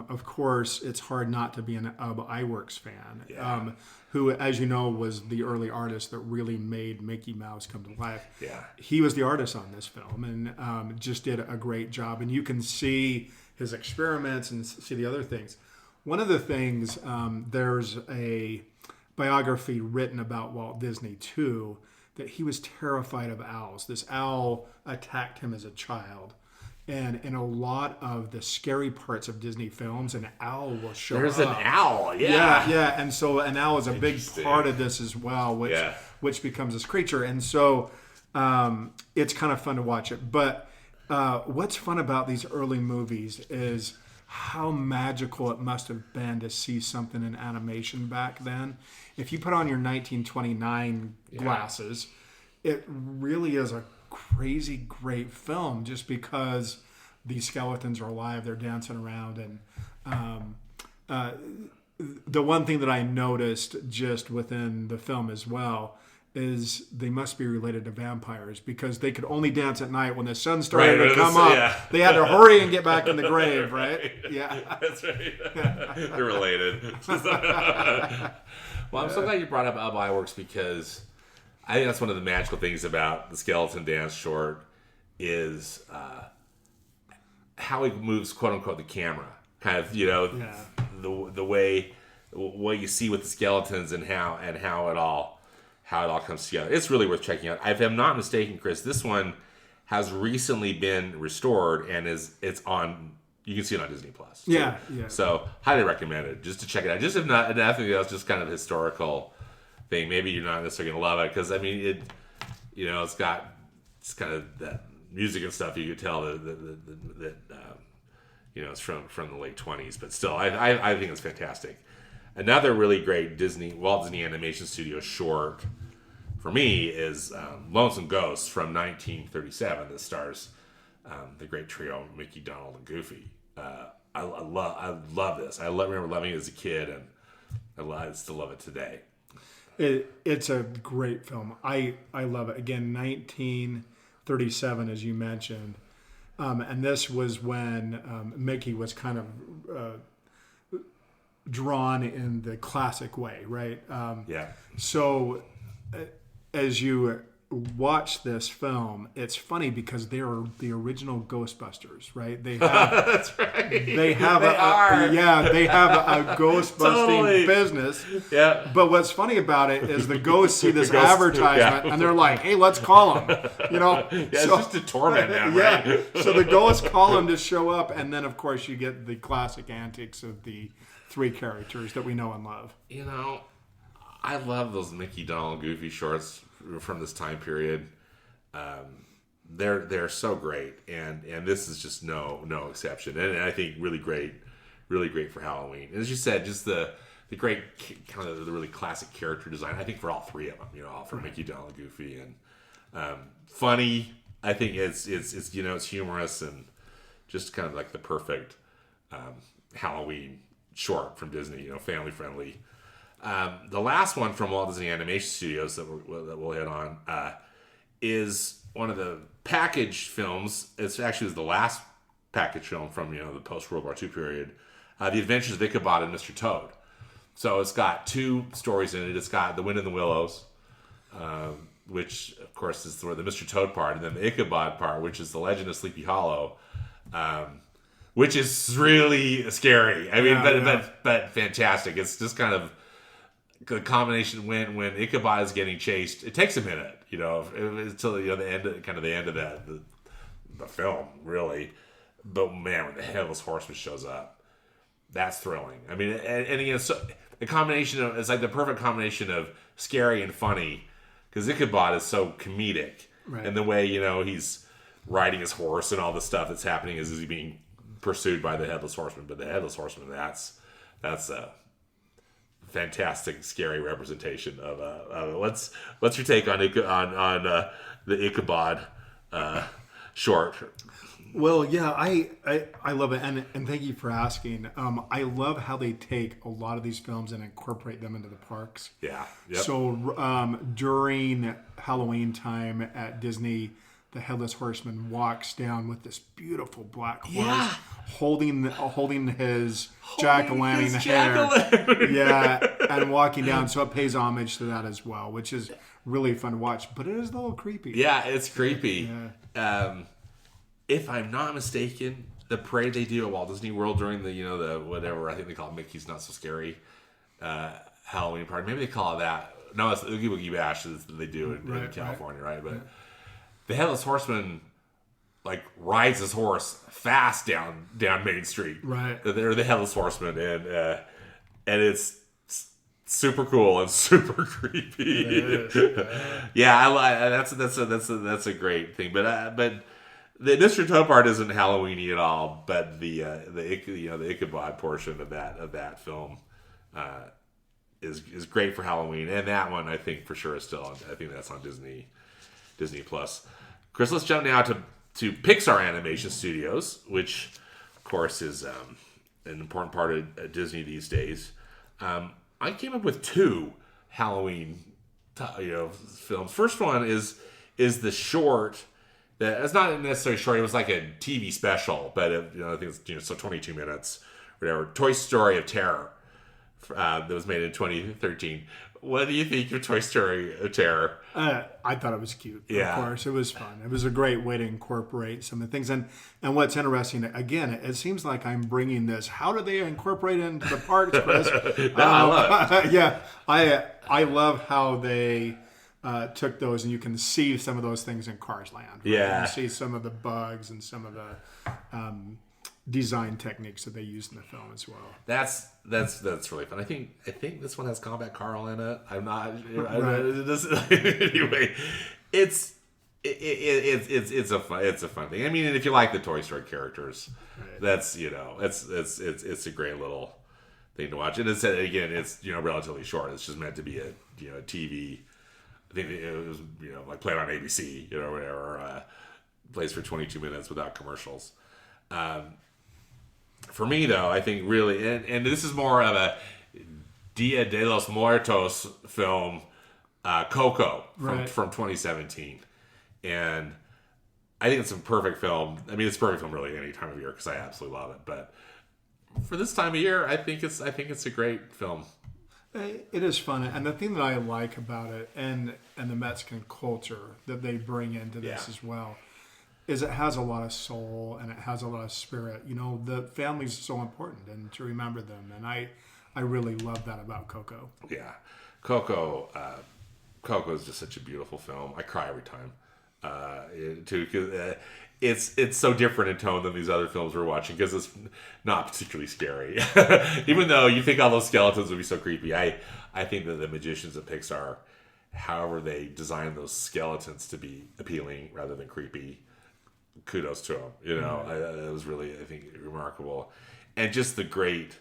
of course, it's hard not to be an Ub Iwerks fan, who, as you know, was the early artist that really made Mickey Mouse come to life. Yeah. He was the artist on this film and just did a great job. And you can see his experiments and see the other things. One of the things, there's a biography written about Walt Disney too, that he was terrified of owls. This owl attacked him as a child, and in a lot of the scary parts of Disney films, an owl will show up. There's an owl, yeah, and so an owl is a big part of this as well, which becomes this creature, and so it's kind of fun to watch it. But what's fun about these early movies is how magical it must have been to see something in animation back then. If you put on your 1929 glasses, it really is a crazy great film just because these skeletons are alive, they're dancing around. And the one thing that I noticed just within the film as well is they must be related to vampires because they could only dance at night when the sun started to come up. Yeah. They had to hurry and get back in the grave, right? Yeah. That's right. They're related. Well, I'm so glad you brought up Ub Iwerks because I think that's one of the magical things about the Skeleton Dance short is how he moves, quote unquote, the camera. Kind of, the way what you see with the skeletons and how it all comes together. It's really worth checking out. If I'm not mistaken, Chris, this one has recently been restored and it's on. You can see it on Disney Plus. Yeah. So highly recommend it just to check it out. Just if not, nothing else, just kind of historical thing. Maybe you're not necessarily gonna love it because I mean it's kind of that music and stuff. You could tell that it's from the late 20s, but still, I think it's fantastic. Another really great Walt Disney Animation Studio short for me is Lonesome Ghost from 1937 that stars the great trio Mickey, Donald, and Goofy. I love this. Remember loving it as a kid, and I still love it today. It's a great film. I love it. Again, 1937, as you mentioned. And this was when Mickey was kind of drawn in the classic way, right? Yeah. So as you watch this film, it's funny because they are the original Ghostbusters, right? They have That's right. they have a ghost busting business. Yeah. But what's funny about it is the ghosts see this advertisement and they're like, "Hey, let's call them." Yeah, it's just to torment them, right? Yeah. So the ghosts call them to show up, and then of course you get the classic antics of the three characters that we know and love. I love those Mickey, Donald, Goofy shorts from this time period. They're so great, and this is just no exception. And I think really great for Halloween. And as you said, just the great kind of the really classic character design. I think for all three of them, for Mickey, Donald, Goofy, and funny. I think it's humorous and just kind of like the perfect Halloween short from Disney. Family friendly. The last one from Walt Disney Animation Studios that we'll hit on is one of the package films. It actually was the last package film from the post World War II period. The Adventures of Ichabod and Mr. Toad. So it's got two stories in it. It's got The Wind in the Willows, which of course is the Mr. Toad part, and then the Ichabod part, which is The Legend of Sleepy Hollow, which is really scary. I mean, but fantastic. It's just kind of the combination when Ichabod is getting chased. It takes a minute, until the end of the film, really. But man, when the Headless Horseman shows up, that's thrilling. I mean, and so the combination of it's like the perfect combination of scary and funny, because Ichabod is so comedic, right. And the way he's riding his horse and all the stuff that's happening as he's being pursued by the Headless Horseman. But the Headless Horseman, that's a fantastic, scary representation of what's your take on the Ichabod short? Well, yeah, I love it, and thank you for asking. I love how they take a lot of these films and incorporate them into the parks. Yeah. Yep. So during Halloween time at Disney, the Headless Horseman walks down with this beautiful black horse, holding his jack-o'-lantern hair. Yeah, and walking down. So it pays homage to that as well, which is really fun to watch. But it is a little creepy. Yeah, it's creepy. Yeah. If I'm not mistaken, the parade they do at Walt Disney World during the whatever, I think they call it Mickey's Not So Scary Halloween party. Maybe they call it that. No, it's the Oogie Boogie Bash that they do in California, right? But the Headless Horseman rides his horse fast down Main Street. Right. They're the Headless Horseman, and it's super cool and super creepy. Yeah, that's a great thing. But the Mr. Toad part isn't Halloween-y at all. But the Ichabod portion of that film is great for Halloween, and that one I think for sure is still. I think that's on Disney Plus. Chris, let's jump now to Pixar Animation Studios, which, of course, is an important part of Disney these days. I came up with two Halloween, films. First one is the short. It's not necessarily short. It was like a TV special, but I think it's 22 minutes, whatever. Toy Story of Terror, that was made in 2013. What do you think of Toy Story of Terror? I thought it was cute. Yeah. Of course, it was fun. It was a great way to incorporate some of the things. And what's interesting, again, it seems like I'm bringing this. How do they incorporate it into the parks, Chris? I love it. Yeah, I love how they took those, and you can see some of those things in Cars Land. Right? Yeah. You see some of the bugs and some of the design techniques that they used in the film as well. That's really fun. I think this one has Combat Carl in it. I'm not. Anyway, it's a fun thing. I mean, if you like the Toy Story characters, right. That's it's a great little thing to watch. And it's relatively short. It's just meant to be a TV. I think it was played on ABC, whatever. plays for 22 minutes without commercials. For me, though, I think really, and this is more of a Dia de los Muertos film, Coco from 2017. And I think it's a perfect film. I mean, it's a perfect film really any time of year because I absolutely love it. But for this time of year, I think it's a great film. It is fun, and the thing that I like about it, and the Mexican culture that they bring into this as well, is it has a lot of soul and it has a lot of spirit. You know, the family's so important, and to remember them, and I really love that about Coco. Yeah, Coco is just such a beautiful film. I cry every time. It's so different in tone than these other films we're watching because it's not particularly scary. Even though you think all those skeletons would be so creepy, I think that the magicians at Pixar, however they design those skeletons to be appealing rather than creepy, kudos to them. You know, it was really, I think, remarkable, and just the great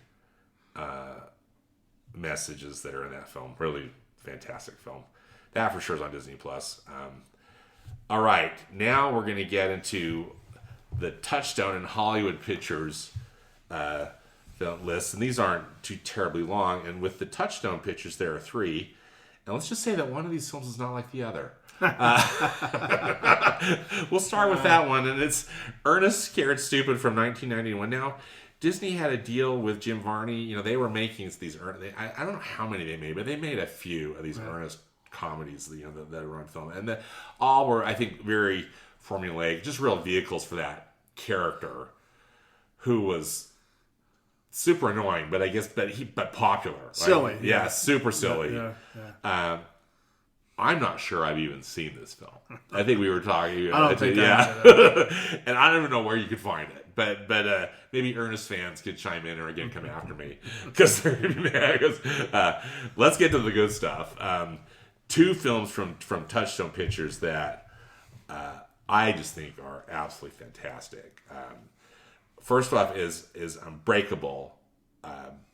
messages that are in that film. Really fantastic film. That for sure is on Disney Plus. All right, now we're going to get into the Touchstone and Hollywood Pictures film list, and these aren't too terribly long. And with the Touchstone Pictures, there are 3, and let's just say that one of these films is not like the other. We'll start with that one, and it's Ernest Scared Stupid from 1991. Now, Disney had a deal with Jim Varney. You know, they were making these. I don't know how many they made, but they made a few of these Ernest comedies, you know, that are on film, and all were, I think, very formulaic, just real vehicles for that character, who was super annoying, but I guess, but popular, right? Silly, super silly. I'm not sure I've even seen this film. I think we were talking. I don't think and I don't even know where you could find it. But maybe Ernest fans could chime in or again come after me because they're gonna be mad. Let's get to the good stuff. 2 films from Touchstone Pictures that I just think are absolutely fantastic. First off is Unbreakable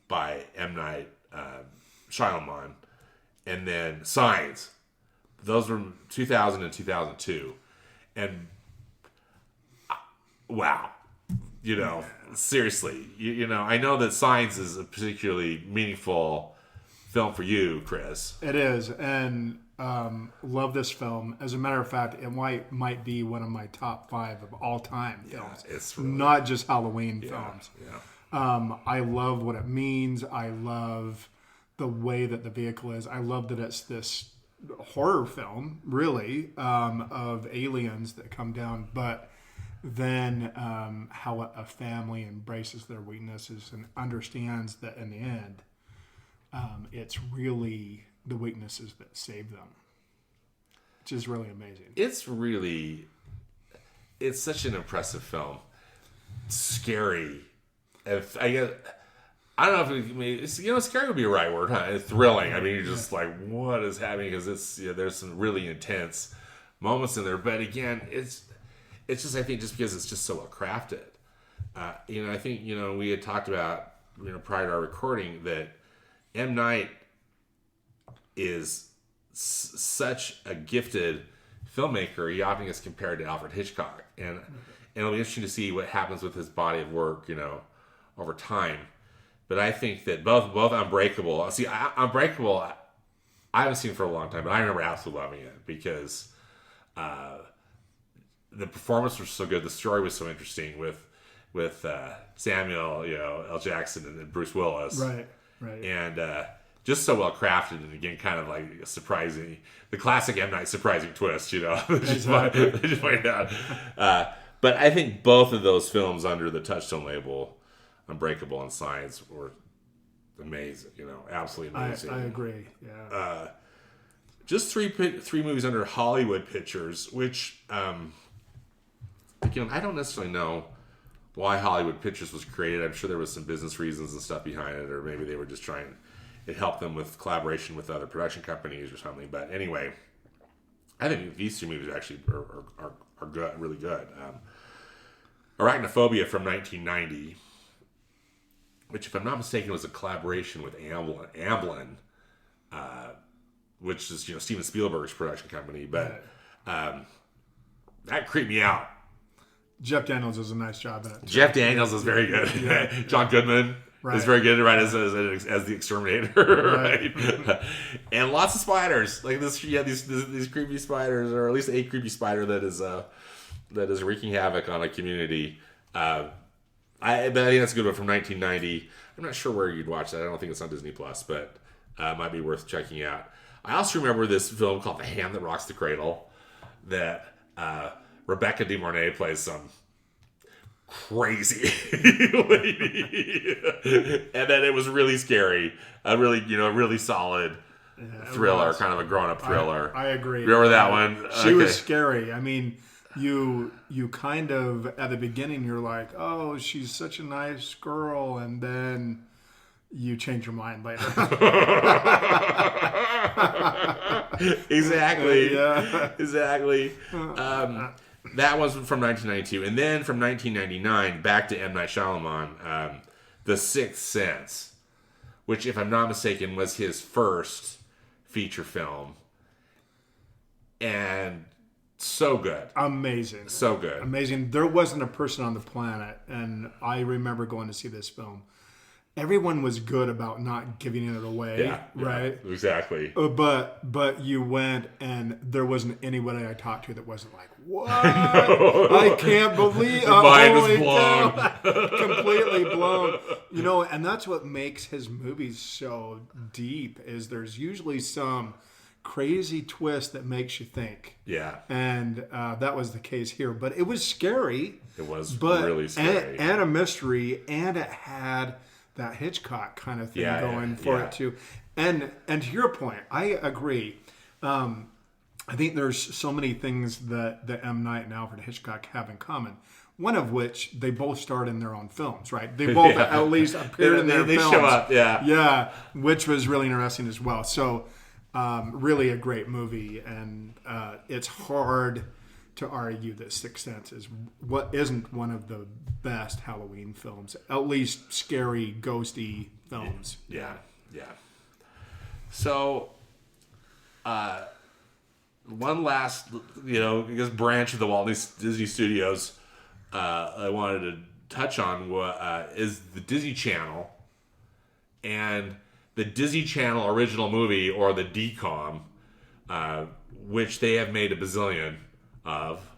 by M. Night Shyamalan, and then Signs. Those were 2000 and 2002, and wow, you know, seriously, you know, I know that Signs is a particularly meaningful film for you, Chris. It is, and love this film. As a matter of fact, it might be one of my top 5 of all time films. It's really, not just Halloween films. Yeah. I love what it means. I love the way that the vehicle is. I love that it's this horror film, really, of aliens that come down, but then how a family embraces their weaknesses and understands that in the end, it's really the weaknesses that save them, which is really amazing. It's such an impressive film. Scary. I don't know if scary would be a right word, huh? It's thrilling. I mean, you're just like, what is happening? Because there's some really intense moments in there. But again, it's just, I think, just because it's just so well crafted. I think, we had talked about, prior to our recording that M. Night is such a gifted filmmaker. He often gets compared to Alfred Hitchcock, and it'll be interesting to see what happens with his body of work, over time. But I think that both Unbreakable. See, Unbreakable, I haven't seen for a long time, but I remember absolutely loving it because the performance was so good, the story was so interesting with Samuel, L. Jackson and Bruce Willis, right, and just so well crafted, and again, kind of like a surprising, the classic M. Night surprising twist, Exactly. They just find out. But I think both of those films under the Touchstone label, Unbreakable and Signs, were amazing. Absolutely amazing. I agree. Yeah. Just three movies under Hollywood Pictures, which again, I don't necessarily know why Hollywood Pictures was created. I'm sure there was some business reasons and stuff behind it, or maybe they were just trying. It helped them with collaboration with other production companies or something. But anyway, I think these 2 movies actually are good, really good. Arachnophobia from 1990, which, if I'm not mistaken, was a collaboration with Amblin, which is Steven Spielberg's production company. But that creeped me out Jeff Daniels does a nice job at it. Jeff Daniels is very good. Yeah. John Goodman is very good, right, as the exterminator, right? And lots of spiders, like this. Yeah, these creepy spiders, or at least a creepy spider that is wreaking havoc on a community. But I think that's a good one from 1990. I'm not sure where you'd watch that. I don't think it's on Disney Plus, but it might be worth checking out. I also remember this film called The Hand That Rocks the Cradle, that Rebecca De Mornay plays some crazy lady, and then it was really scary, a really solid thriller, kind of a grown-up thriller. I agree. Remember that one? She was scary. I mean, you kind of at the beginning you're like, oh, she's such a nice girl, and then you change your mind later. Exactly. Yeah. Exactly. That was from 1992. And then from 1999, back to M. Night Shyamalan, The Sixth Sense, which, if I'm not mistaken, was his first feature film. And so good. Amazing. So good. Amazing. There wasn't a person on the planet, and I remember going to see this film. Everyone was good about not giving it away, right? Yeah, exactly. But you went, and there wasn't anybody I talked to that wasn't like, what? I can't believe Mine was blown. Completely blown. And that's what makes his movies so deep, is there's usually some crazy twist that makes you think. Yeah. And that was the case here. But it was scary. It was really scary. And a mystery, and it had that Hitchcock kind of thing going for it too. And to your point, I agree. I think there's so many things that M. Night and Alfred Hitchcock have in common. One of which, they both starred in their own films, right? They both at least appeared in their films. They show up, Yeah, which was really interesting as well. So, really a great movie, and it's hard to argue that Sixth Sense isn't one of the best Halloween films, at least scary, ghosty films. Yeah. So, one last, I guess, branch of the Walt Disney Studios I wanted to touch on is the Disney Channel, and the Disney Channel original movie, or the DCOM, which they have made a bazillion of.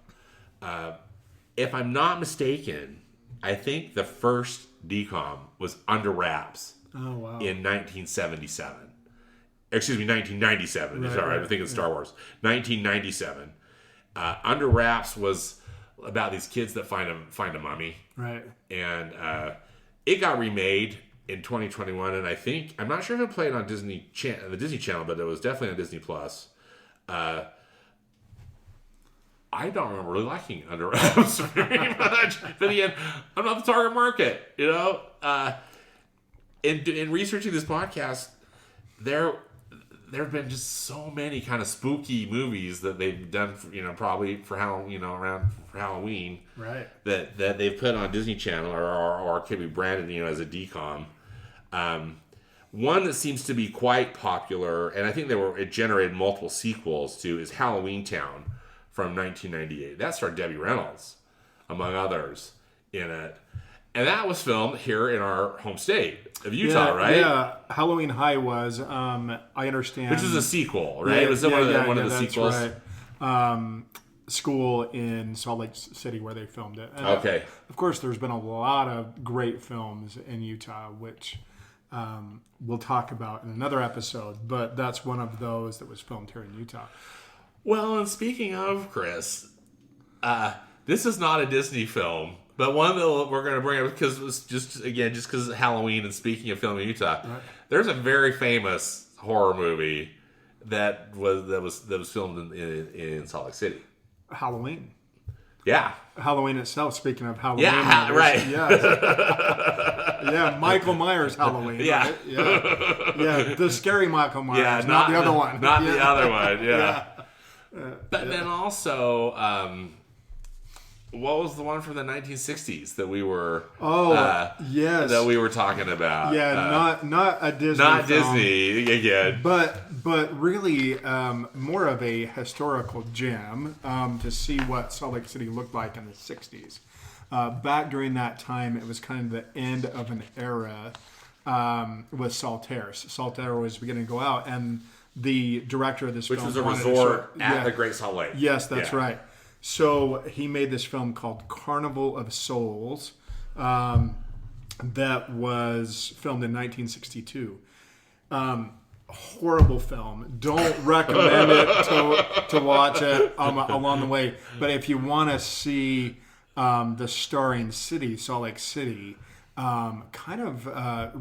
If I'm not mistaken, I think the first DCOM was Under Wraps in 1977. Excuse me, 1997. Right, Sorry, I'm thinking Star Wars. 1997. Under Wraps was about these kids that find a mummy. Right. And it got remade in 2021, and I'm not sure if it played on the Disney Channel, but it was definitely on Disney Plus. I don't remember really liking Under Wraps very much. But again, I'm not the target market, In researching this podcast, there have been just so many kind of spooky movies that they've done, probably for around for Halloween, right? That they've put on Disney Channel or could be branded, as a DCOM. One that seems to be quite popular, and I think it generated multiple sequels to, is Halloween Town from 1998. That starred Debbie Reynolds, among others, in it. And that was filmed here in our home state of Utah, right? Yeah, Halloween High was, I understand. Which is a sequel, right? It was one of the sequels. Right. School in Salt Lake City where they filmed it. And okay. Of course, there's been a lot of great films in Utah, which we'll talk about in another episode. But that's one of those that was filmed here in Utah. Well, and speaking of, Chris, this is not a Disney film. But one that we're going to bring up because it was just because it's Halloween, and speaking of film in Utah, right. There's a very famous horror movie that was filmed in Salt Lake City. Halloween. Yeah. Halloween itself. Speaking of Halloween, right? Yeah, Michael Myers Halloween. Yeah, right? Yeah. The scary Michael Myers, not the other one. Not the other one. Yeah. But then also. What was the one from the 1960s that we were? Yes, that we were talking about. Yeah, not a Disney. Not film, Disney again. But really more of a historical gem to see what Salt Lake City looked like in the 60s. back during that time, it was kind of the end of an era with Saltaire. Saltaire was beginning to go out, and the director of this Which film was a wanted to resort show- at the Great Salt Lake. Yes, that's Yeah. right. So he made this film called Carnival of Souls that was filmed in 1962. Horrible film. Don't recommend it to watch it along the way. But if you want to see the starring city, Salt Lake City, kind of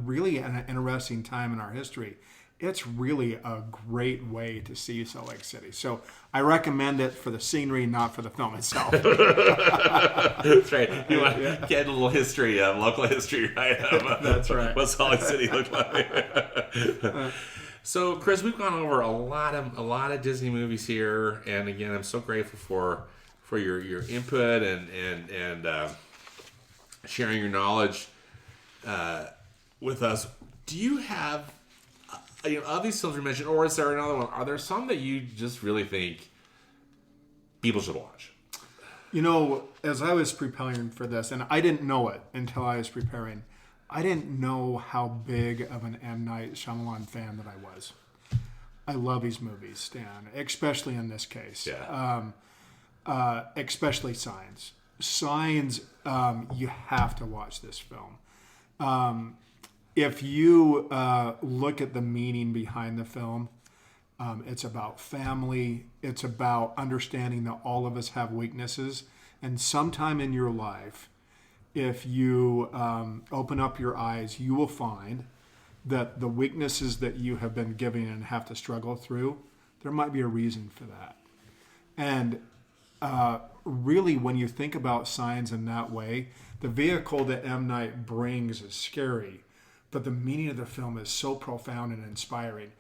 really an interesting time in our history, it's really a great way to see Salt Lake City. So I recommend it for the scenery, not for the film itself. That's right. You want to get a little history, local history, right? That's right. What Salt Lake City looked like. So, Chris, we've gone over a lot of Disney movies here, and again, I'm so grateful for your input and sharing your knowledge with us. Do you have of these films you mentioned, or is there another one? Are there some that you just really think people should watch? As I was preparing for this, and I didn't know it until I was preparing, I didn't know how big of an M. Night Shyamalan fan that I was. I love his movies, Stan, especially in this case. Yeah. Especially Signs. Signs, you have to watch this film. If you look at the meaning behind the film, it's about family. It's about understanding that all of us have weaknesses. And sometime in your life, if you open up your eyes, you will find that the weaknesses that you have been given and have to struggle through, there might be a reason for that. And really, when you think about Signs in that way, the vehicle that M. Night brings is scary, but the meaning of the film is so profound and inspiring.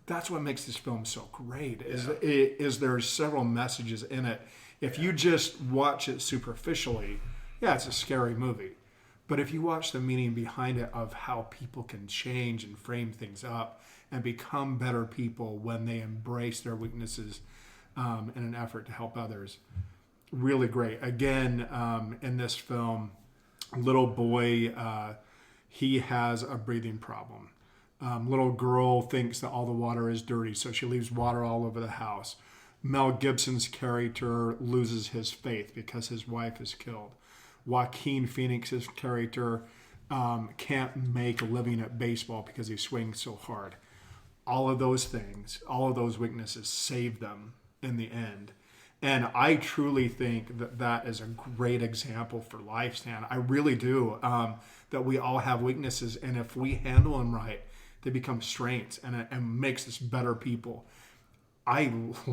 That's what makes this film so great, is there's several messages in it. If you just watch it superficially, yeah, it's a scary movie. But if you watch the meaning behind it of how people can change and frame things up and become better people when they embrace their weaknesses in an effort to help others, really great. Again, in this film, little boy, he has a breathing problem. Little girl thinks that all the water is dirty, so she leaves water all over the house. Mel Gibson's character loses his faith because his wife is killed. Joaquin Phoenix's character can't make a living at baseball because he swings so hard. All of those things, all of those weaknesses save them in the end. And I truly think that that is a great example for life, Stan. I really do. That we all have weaknesses, and if we handle them right, they become strengths and makes us better people. I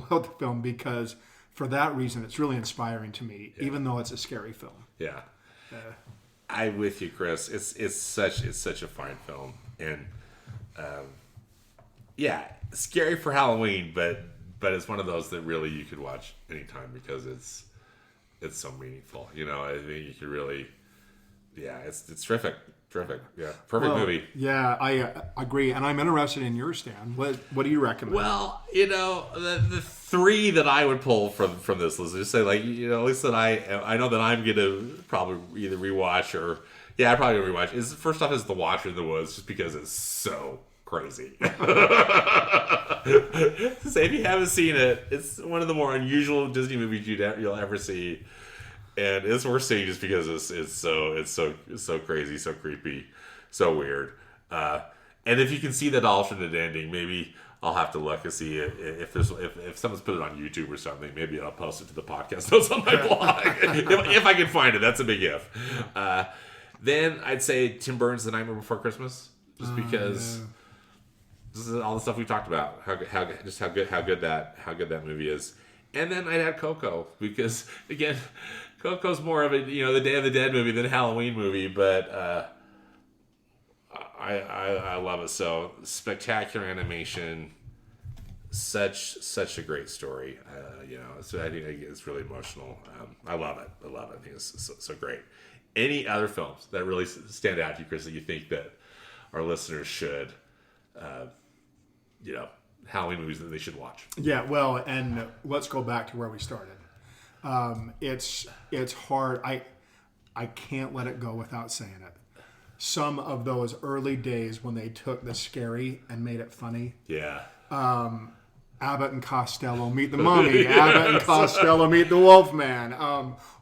love the film because for that reason, it's really inspiring to me, even though it's a scary film. Yeah. I'm with you, Chris. It's such a fine film, and scary for Halloween, but it's one of those that really you could watch anytime because it's so meaningful. I think you could really, it's terrific. Yeah, perfect movie. Yeah, I agree, and I'm interested in yours, Stan. What do you recommend? Well, the three that I would pull from this list, just say at least that I know that I'm gonna probably either rewatch or I probably gonna rewatch. Is first off is The Watcher in the Woods, just because it's so crazy. Say if you haven't seen it, it's one of the more unusual Disney movies you'll ever see. And it's worth seeing just because it's so crazy, so creepy, so weird. And if you can see that alternate ending, maybe I'll have to look and see if someone's put it on YouTube or something. Maybe I'll post it to the podcast notes on my blog if I can find it. That's a big if. Then I'd say Tim Burton's The Nightmare Before Christmas, just because this is all the stuff we talked about. How good that movie is. And then I'd add Coco because again, Coco's more of a the Day of the Dead movie than a Halloween movie, but I love it. So spectacular animation, such a great story. So I think it's really emotional. I love it. I think it's so great. Any other films that really stand out to you, Chris, that you think that our listeners should, Halloween movies that they should watch? Yeah, well, and let's go back to where we started. It's hard. I can't let it go without saying it. Some of those early days when they took the scary and made it funny. Yeah. Abbott and Costello meet the mummy. Abbott and Costello meet the Wolfman.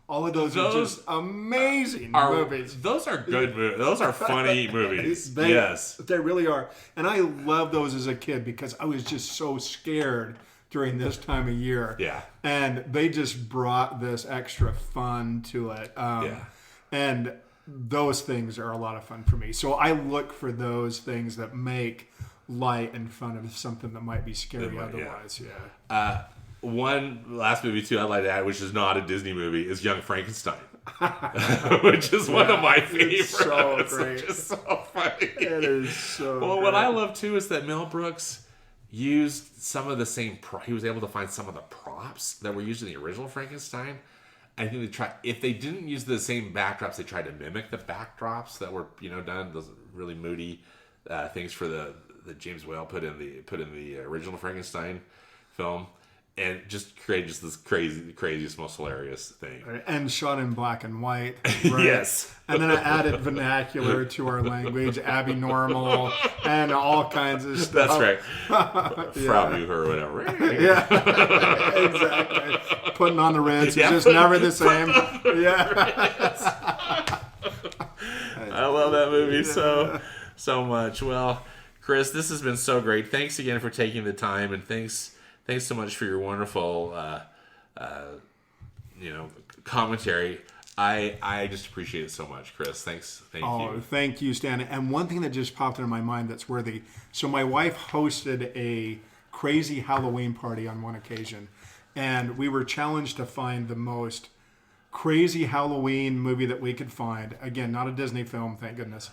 All of those are just amazing movies. Those are good movies. Those are funny movies. Yes. They really are. And I love those as a kid because I was just so scared during this time of year. Yeah. And they just brought this extra fun to it. And those things are a lot of fun for me. So I look for those things that make light and fun of something that might be scary otherwise. Yeah. One last movie too I'd like to add, which is not a Disney movie, is Young Frankenstein, which is one of my favorites. It's so great. It's just so funny. It is so. Well, great. what I love too is that Mel Brooks used some of the same. He was able to find some of the props that were used in the original Frankenstein. I think they tried. If they didn't use the same backdrops, they tried to mimic the backdrops that were done. Those really moody things for the James Whale put in the original Frankenstein film, and just create this craziest, most hilarious thing. And shot in black and white. Right? Yes. And then I added vernacular to our language, Abby Normal, and all kinds of stuff. That's right. Frau or whatever. Yeah, exactly. Putting on the Ritz. It's just never the same. Yeah. I love that movie so much. Well, Chris, this has been so great. Thanks again for taking the time, and thanks so much for your wonderful, commentary. I just appreciate it so much, Chris. Thank you. Thank you, Stan. And one thing that just popped into my mind that's worthy. So my wife hosted a crazy Halloween party on one occasion, and we were challenged to find the most crazy Halloween movie that we could find. Again, not a Disney film, thank goodness.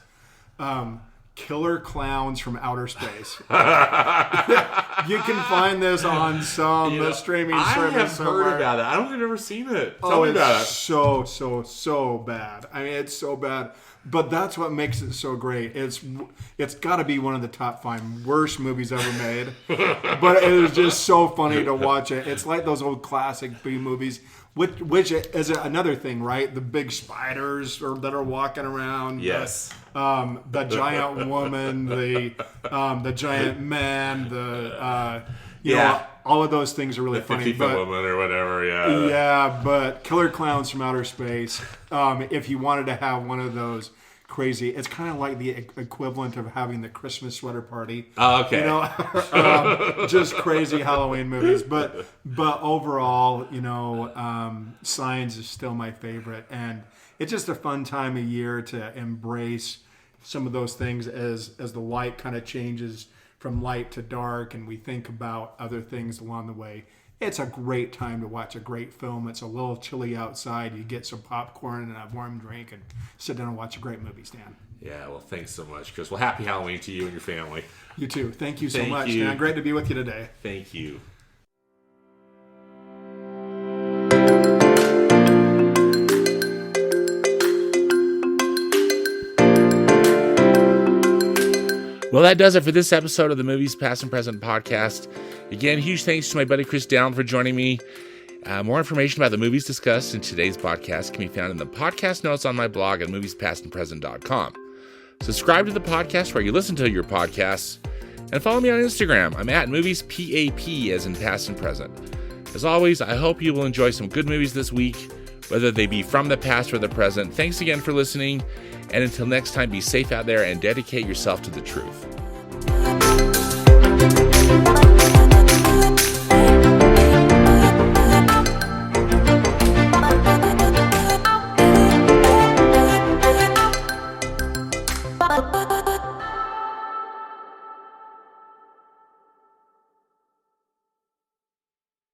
Killer Clowns from Outer Space. You can find this on some streaming service. I have somewhere. heard about it. I don't think I've ever seen it. Tell me about it. So bad. I mean, it's so bad. But that's what makes it so great. It's got to be one of the top 5 worst movies ever made. But it is just so funny to watch it. It's like those old classic B movies, which is another thing, right? The big spiders that are walking around. Yes. The giant woman, the giant man, all of those things are really funny. 50-foot woman or whatever, yeah. Yeah, but Killer Clowns from Outer Space, if you wanted to have one of those crazy, it's kind of like the equivalent of having the Christmas sweater party. Oh, okay. Just crazy Halloween movies. But overall, Signs is still my favorite. And it's just a fun time of year to embrace some of those things as the light kind of changes from light to dark, and we think about other things along the way. It's a great time to watch a great film. It's a little chilly outside. You get some popcorn and a warm drink and sit down and watch a great movie, Stan. Yeah, well, thanks so much, Chris. Well, happy Halloween to you and your family. You too. Thank you so much, Stan. Great to be with you today. Thank you. Well, that does it for this episode of the Movies Past and Present podcast. Again, huge thanks to my buddy Chris Dallin for joining me. More information about the movies discussed in today's podcast can be found in the podcast notes on my blog at moviespastandpresent.com. Subscribe to the podcast where you listen to your podcasts, and follow me on Instagram. I'm at moviespap, as in past and present. As always, I hope you will enjoy some good movies this week, whether they be from the past or the present. Thanks again for listening. And until next time, be safe out there and dedicate yourself to the truth.